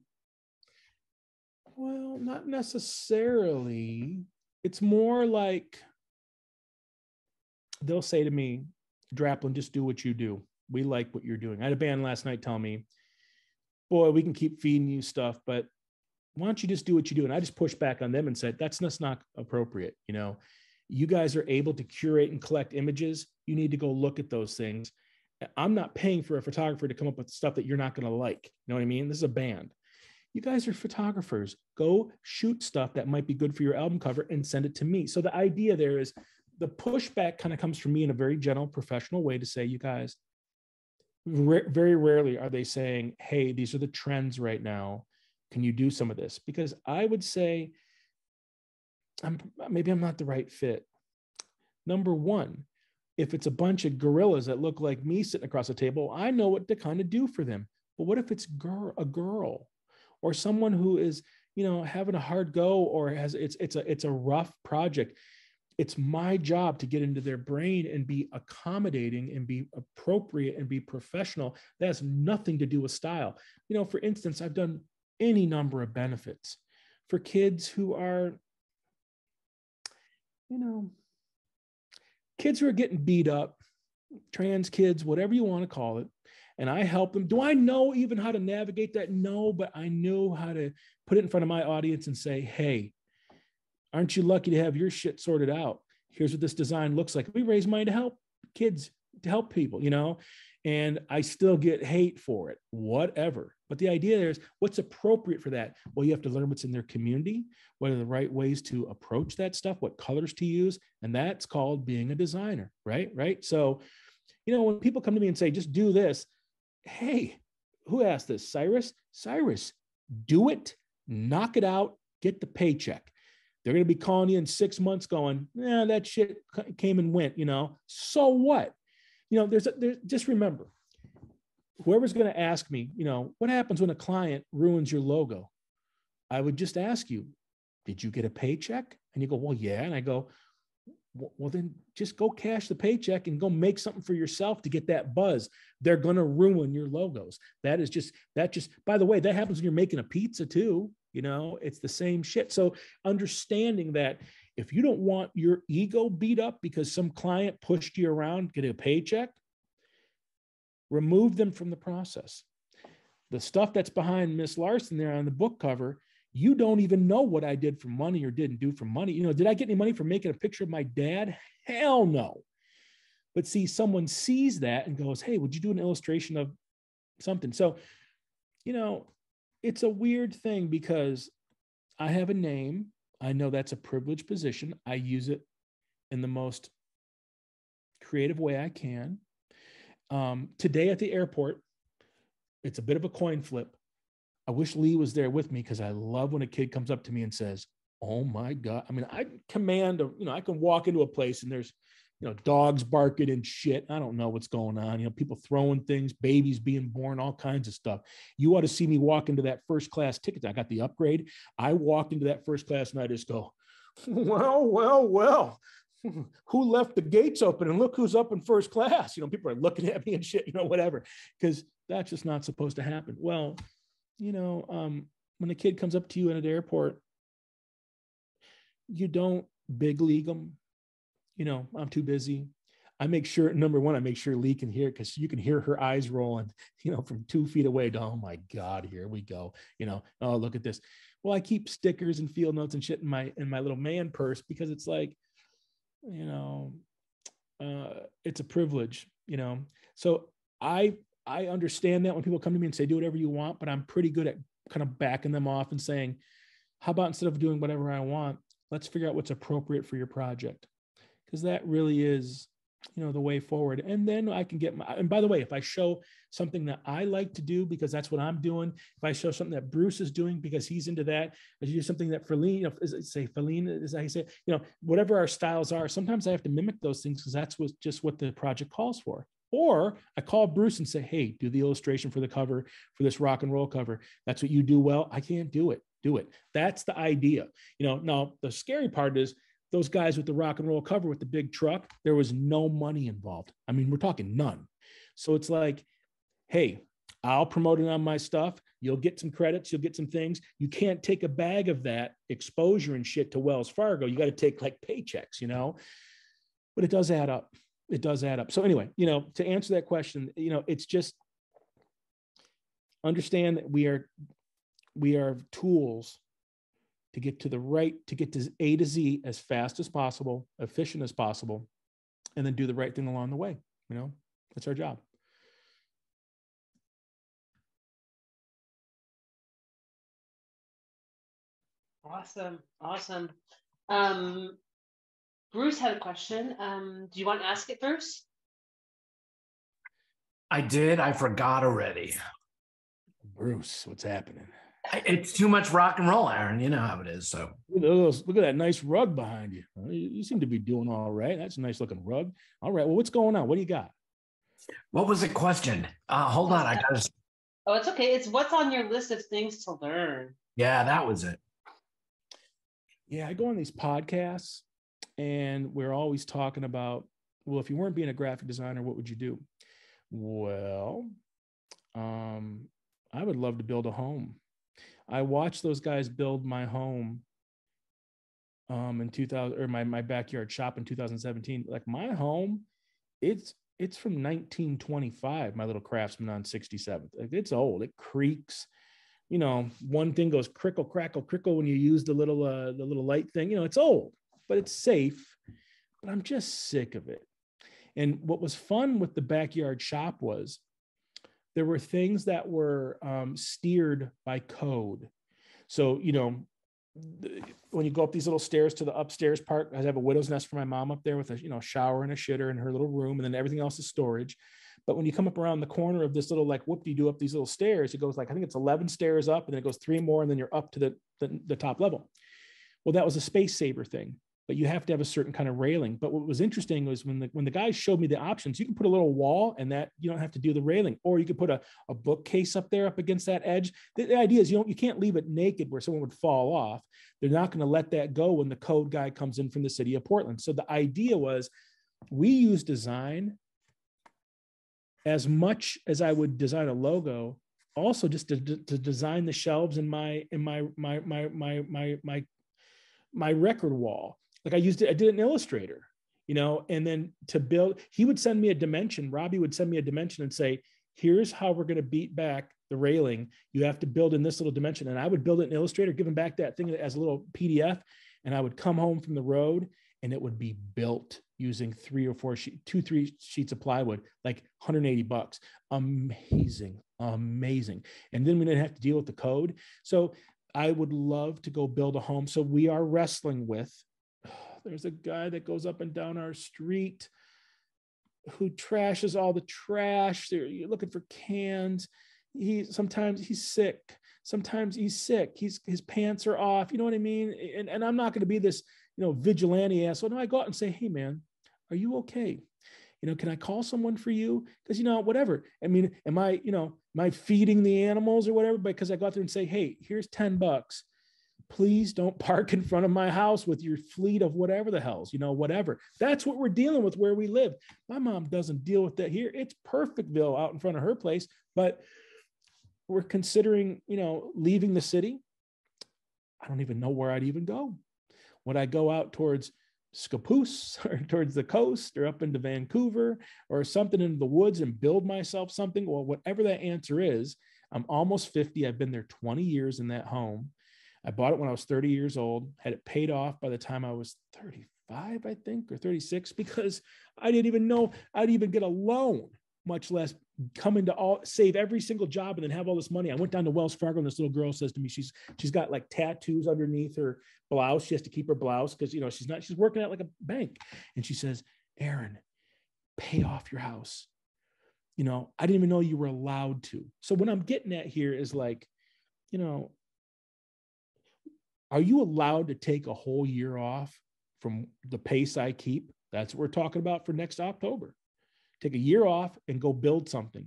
Well, not necessarily. It's more like they'll say to me, Draplin, just do what you do. We like what you're doing. I had a band last night tell me, boy, we can keep feeding you stuff, but why don't you just do what you do? And I just pushed back on them and said, that's not appropriate. You guys are able to curate and collect images. You need to go look at those things. I'm not paying for a photographer to come up with stuff that you're not going to like. You know what I mean? This is a band. You guys are photographers. Go shoot stuff that might be good for your album cover and send it to me. So the idea there is the pushback kind of comes from me in a very general professional way to say, you guys, very rarely are they saying, hey, these are the trends right now. Can you do some of this? Because I would say, maybe I'm not the right fit. Number one, if it's a bunch of gorillas that look like me sitting across the table, I know what to kind of do for them. But what if it's a girl or someone who is, having a hard go, or it's a rough project? It's my job to get into their brain and be accommodating and be appropriate and be professional. That has nothing to do with style. For instance, I've done any number of benefits for kids who are, kids who are getting beat up, trans kids, whatever you want to call it. And I help them. Do I know even how to navigate that? No, but I know how to put it in front of my audience and say, hey, aren't you lucky to have your shit sorted out? Here's what this design looks like. We raise money to help kids, to help people, you know, and I still get hate for it, whatever. But the idea there is what's appropriate for that? Well, you have to learn what's in their community, what are the right ways to approach that stuff, what colors to use. And that's called being a designer, right? Right. So, you know, when people come to me and say, just do this, hey, who asked this? Cyrus, do it, knock it out, get the paycheck. They're going to be calling you in 6 months going, yeah, that shit came and went, you know, so what? You know, there's just remember, whoever's going to ask me, you know, what happens when a client ruins your logo? I would just ask you, did you get a paycheck? And you go, well, yeah. And I go, well, then just go cash the paycheck and go make something for yourself to get that buzz. They're going to ruin your logos. That just, by the way, that happens when you're making a pizza too. You know, it's the same shit. So understanding that if you don't want your ego beat up because some client pushed you around, get a paycheck, remove them from the process. The stuff that's behind Miss Larson there on the book cover, you don't even know what I did for money or didn't do for money. You know, did I get any money for making a picture of my dad? Hell no. But see, someone sees that and goes, hey, would you do an illustration of something? So, you know, it's a weird thing because I have a name. I know that's a privileged position. I use it in the most creative way I can. Today at the airport, it's a bit of a coin flip. I wish Lee was there with me because I love when a kid comes up to me and says, oh my God. I mean, I command, I can walk into a place and there's, dogs barking and shit. I don't know what's going on. People throwing things, babies being born, all kinds of stuff. You ought to see me walk into that first class ticket. I got the upgrade. I walked into that first class and I just go, well. Who left the gates open and look who's up in first class? People are looking at me and shit, whatever, because that's just not supposed to happen. Well, when a kid comes up to you in an airport, you don't big league them. I'm too busy. I make sure, number one, I make sure Lee can hear it because you can hear her eyes rolling, from 2 feet away. Oh my God, here we go. Oh, look at this. Well, I keep stickers and field notes and shit in my little man purse because it's like, it's a privilege, So I understand that when people come to me and say, do whatever you want, but I'm pretty good at kind of backing them off and saying, how about instead of doing whatever I want, let's figure out what's appropriate for your project. Because that really is, the way forward. And then I can get and by the way, if I show something that I like to do, because that's what I'm doing, if I show something that Bruce is doing, because he's into that, if you do something that Feline, Feline is how you say, whatever our styles are, sometimes I have to mimic those things because that's just what the project calls for. Or I call Bruce and say, hey, do the illustration for the cover for this rock and roll cover. That's what you do well. I can't do it. Do it. That's the idea. Now the scary part is those guys with the rock and roll cover with the big truck, there was no money involved. I mean, we're talking none. So it's like, hey, I'll promote it on my stuff. You'll get some credits. You'll get some things. You can't take a bag of that exposure and shit to Wells Fargo. You got to take like paychecks, but it does add up. It does add up. So anyway, to answer that question, it's just understand that we are tools to get to A to Z as fast as possible, efficient as possible, and then do the right thing along the way. That's our job. Awesome. Bruce had a question. Do you want to ask it first? I did. I forgot already. Bruce, what's happening? It's too much rock and roll, Aaron. You know how it is. So look at that nice rug behind you. You seem to be doing all right. That's a nice looking rug. All right. Well, what's going on? What do you got? What was the question? Hold on. I got to. Oh, it's okay. It's what's on your list of things to learn. Yeah, that was it. Yeah, I go on these podcasts and we're always talking about, well, if you weren't being a graphic designer, what would you do? Well, I would love to build a home. I watched those guys build my home in 2000, or my backyard shop in 2017. Like my home, it's it's from 1925, my little Craftsman on 67th. It's old. It creaks. You know, one thing goes crickle, crackle, crickle when you use the little light thing. You know, it's old, but it's safe. But I'm just sick of it. And what was fun with the backyard shop was there were things that were steered by code. So, you know, when you go up these little stairs to the upstairs part, I have a widow's nest for my mom up there with a, you know, shower and a shitter in her little room, and then everything else is storage. But when you come up around the corner of this little like whoop-de-doo up these little stairs, it goes like, I think it's 11 stairs up, and then it goes 3 more, and then you're up to the top level. Well, that was a space saver thing, but you have to have a certain kind of railing. But what was interesting was when the guys showed me the options, you can put a little wall and that you don't have to do the railing, or you could put a bookcase up there up against that edge. The idea is you can't leave it naked where someone would fall off. They're not going to let that go when the code guy comes in from the city of Portland. So the idea was we use design as much as I would design a logo, also just to design the shelves in my record wall. Like I did an Illustrator, you know, and then to build, he would send me a dimension. Robbie would send me a dimension and say, here's how we're going to beat back the railing. You have to build in this little dimension. And I would build it in Illustrator, give him back that thing as a little PDF. And I would come home from the road and it would be built using 3 sheets of plywood, like $180. Amazing. And then we didn't have to deal with the code. So I would love to go build a home. So we are wrestling with, there's a guy that goes up and down our street who trashes all the trash. You're looking for cans. Sometimes he's sick. His pants are off. You know what I mean? And I'm not going to be this, you know, vigilante asshole. No, I go out and say, hey man, are you okay? You know, can I call someone for you? Because, you know, whatever. I mean, am I feeding the animals or whatever? Because I go out there and say, hey, here's $10. Please don't park in front of my house with your fleet of whatever the hell's, you know, whatever. That's what we're dealing with where we live. My mom doesn't deal with that here. It's Perfectville out in front of her place, but we're considering, you know, leaving the city. I don't even know where I'd even go. Would I go out towards Scappoose or towards the coast or up into Vancouver or something in the woods and build myself something? Well, whatever that answer is, I'm almost 50. I've been there 20 years in that home. I bought it when I was 30 years old, had it paid off by the time I was 35, I think, or 36, because I didn't even know I'd even get a loan, much less come into save every single job and then have all this money. I went down to Wells Fargo and this little girl says to me, she's got like tattoos underneath her blouse. She has to keep her blouse because, you know, she's working at like a bank. And she says, Aaron, pay off your house. You know, I didn't even know you were allowed to. So what I'm getting at here is like, you know, are you allowed to take a whole year off from the pace I keep? That's what we're talking about for next October. Take a year off and go build something,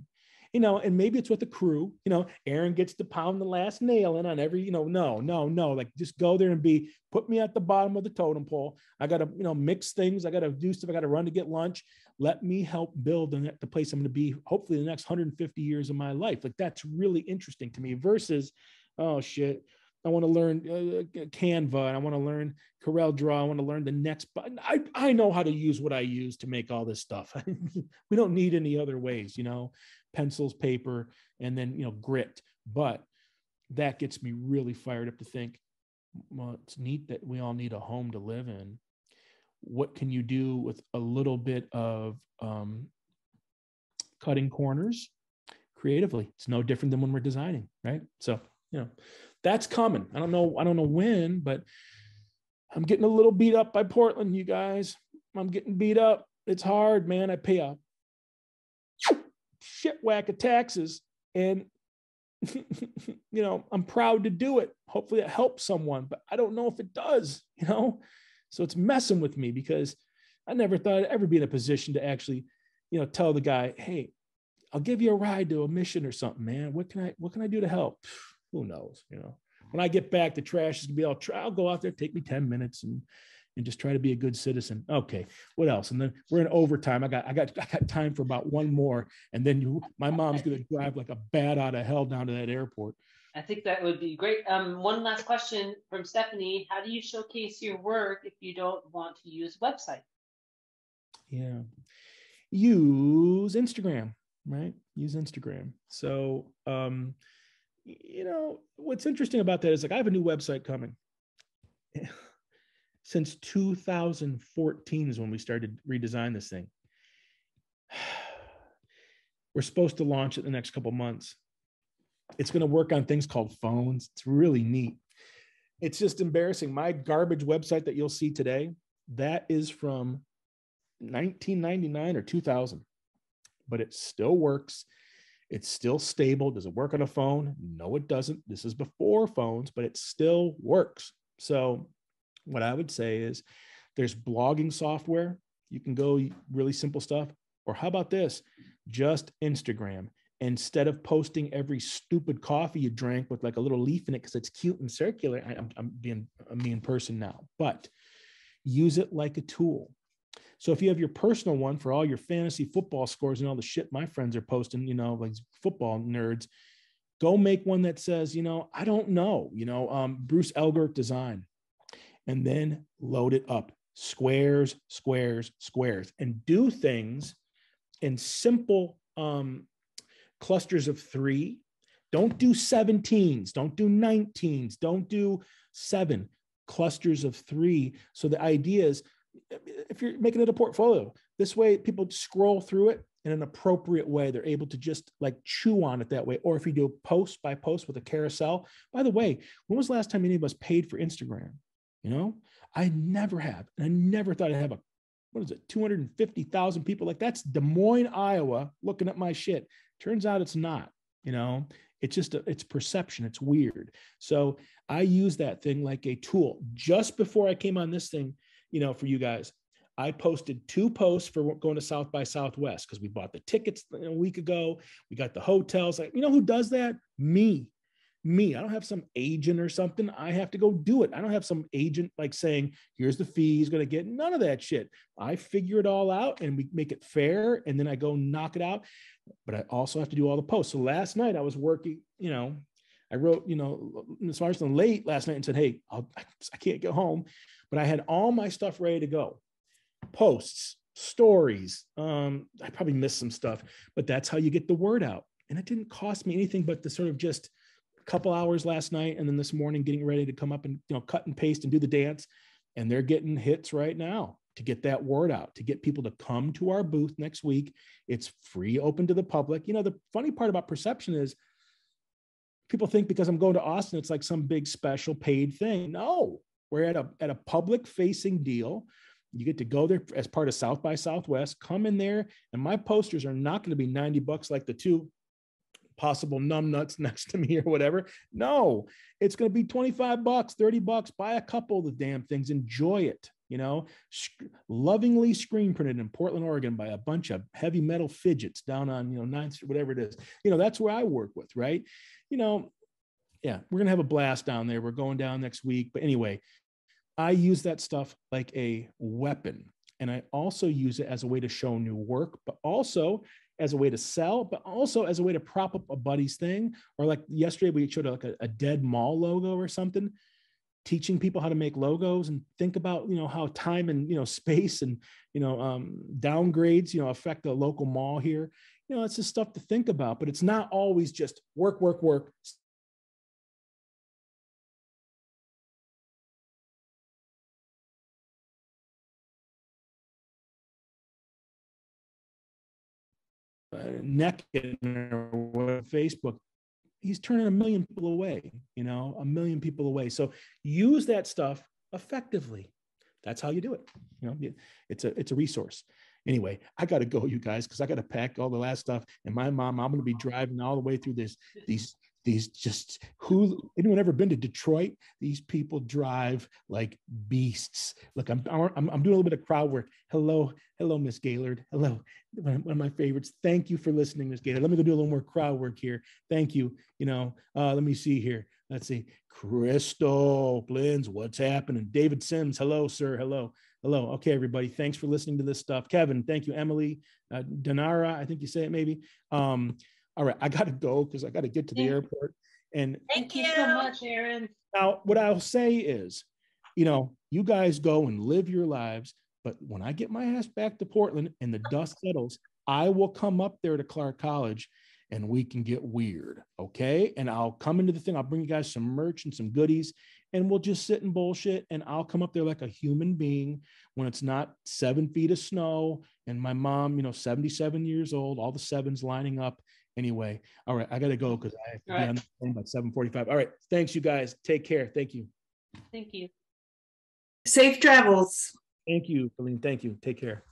you know, and maybe it's with a crew, you know, Aaron gets to pound the last nail in on every, you know, no, like just go there and put me at the bottom of the totem pole. I got to, you know, mix things. I got to do stuff. I got to run to get lunch. Let me help build the place I'm going to be hopefully the next 150 years of my life. Like that's really interesting to me versus, oh shit, I want to learn Canva and I want to learn Corel Draw. I want to learn the next button. I know how to use what I use to make all this stuff. We don't need any other ways, you know, pencils, paper, and then, you know, grit. But that gets me really fired up to think, well, it's neat that we all need a home to live in. What can you do with a little bit of cutting corners creatively? It's no different than when we're designing, right? So, you know, that's coming. I don't know when, but I'm getting a little beat up by Portland, you guys. I'm getting beat up. It's hard, man. I pay a shit whack of taxes and, you know, I'm proud to do it. Hopefully it helps someone, but I don't know if it does, you know? So it's messing with me because I never thought I'd ever be in a position to actually, you know, tell the guy, hey, I'll give you a ride to a mission or something, man. What can I do to help? Who knows, you know? When I get back, the trash is gonna be I'll go out there, take me 10 minutes and just try to be a good citizen. Okay, what else? And then we're in overtime. I got time for about one more. And then my mom's gonna drive like a bat out of hell down to that airport. I think that would be great. One last question from Stephanie. How do you showcase your work if you don't want to use a website? Yeah. use Instagram, right? Use Instagram. So, what's interesting about that is like, I have a new website coming. Since 2014 is when we started redesign this thing. We're supposed to launch it in the next couple months. It's going to work on things called phones. It's really neat. It's just embarrassing. My garbage website that you'll see today, that is from 1999 or 2000, but it still works. It's still stable. Does it work on a phone? No, it doesn't. This is before phones, but it still works. So what I would say is there's blogging software. You can go really simple stuff. Or how about this? Just Instagram. Instead of posting every stupid coffee you drank with like a little leaf in it because it's cute and circular, I'm being a mean person now, but use it like a tool. So if you have your personal one for all your fantasy football scores and all the shit my friends are posting, like football nerds, go make one that says, I don't know, Bruce Elgert design, and then load it up. Squares, squares, squares, and do things in simple clusters of 3. Don't do 17s. Don't do 19s. Don't do 7 clusters of 3. So the idea is, if you're making it a portfolio, this way people scroll through it in an appropriate way. They're able to just like chew on it that way. Or if you do post by post with a carousel. By the way, when was the last time any of us paid for Instagram? I never have. And I never thought I'd have 250,000 people. Like, that's Des Moines, Iowa, looking at my shit. Turns out it's not, it's just, it's perception. It's weird. So I use that thing like a tool. Just before I came on this thing, for you guys, I posted 2 posts for going to South by Southwest because we bought the tickets a week ago. We got the hotels. Like, who does that? Me. I don't have some agent or something. I have to go do it. I don't have some agent like saying, here's the fee he's going to get. None of that shit. I figure it all out and we make it fair. And then I go knock it out. But I also have to do all the posts. So last night I was working, I wrote, as far as late last night and said, hey, I can't get home, but I had all my stuff ready to go. Posts, stories. I probably missed some stuff, but that's how you get the word out. And it didn't cost me anything but the sort of just couple hours last night and then this morning getting ready to come up and cut and paste and do the dance, and they're getting hits right now to get that word out, to get people to come to our booth next week. It's free, open to the public. The funny part about perception is people think because I'm going to Austin it's like some big special paid thing. No, we're at a public facing deal. You get to go there as part of South by Southwest. Come in there, and my posters are not going to be $90 like the 2 possible numb nuts next to me or whatever. No, it's going to be $25, $30. Buy a couple of the damn things. Enjoy it. Lovingly screen printed in Portland, Oregon by a bunch of heavy metal fidgets down on, 9th Street, whatever it is. That's where I work with, right? Yeah, we're going to have a blast down there. We're going down next week. But anyway, I use that stuff like a weapon. And I also use it as a way to show new work, but also as a way to sell, but also as a way to prop up a buddy's thing. Or like yesterday, we showed like a dead mall logo or something, teaching people how to make logos and think about, how time and, space and, downgrades, affect the local mall here. It's just stuff to think about, but it's not always just work, work, work. Naked or Facebook, he's turning 1 million people away, 1 million people away. So use that stuff effectively. That's how you do it. It's a resource. Anyway, I got to go, you guys, because I got to pack all the last stuff. And my mom, I'm going to be driving all the way through these just, anyone ever been to Detroit? These people drive like beasts. Look, I'm doing a little bit of crowd work. Hello, Miss Gaylord. Hello, one of my favorites. Thank you for listening, Miss Gaylord. Let me go do a little more crowd work here. Thank you. Let me see here. Let's see. Crystal Blins, what's happening? David Sims, hello, sir. Hello. Okay, everybody. Thanks for listening to this stuff. Kevin, thank you. Emily, Danara, I think you say it maybe. All right, I got to go because I got to get to the airport. And thank you so much, Aaron. Now, what I'll say is, you guys go and live your lives. But when I get my ass back to Portland and the dust settles, I will come up there to Clark College and we can get weird. Okay. And I'll come into the thing. I'll bring you guys some merch and some goodies, and we'll just sit and bullshit. And I'll come up there like a human being when it's not 7 feet of snow. And my mom, 77 years old, all the sevens lining up. Anyway, all right, I got to go because I have to be on the phone by 7:45. All right. Thanks, you guys. Take care. Thank you. Thank you. Safe travels. Thank you, Colleen. Thank you. Take care.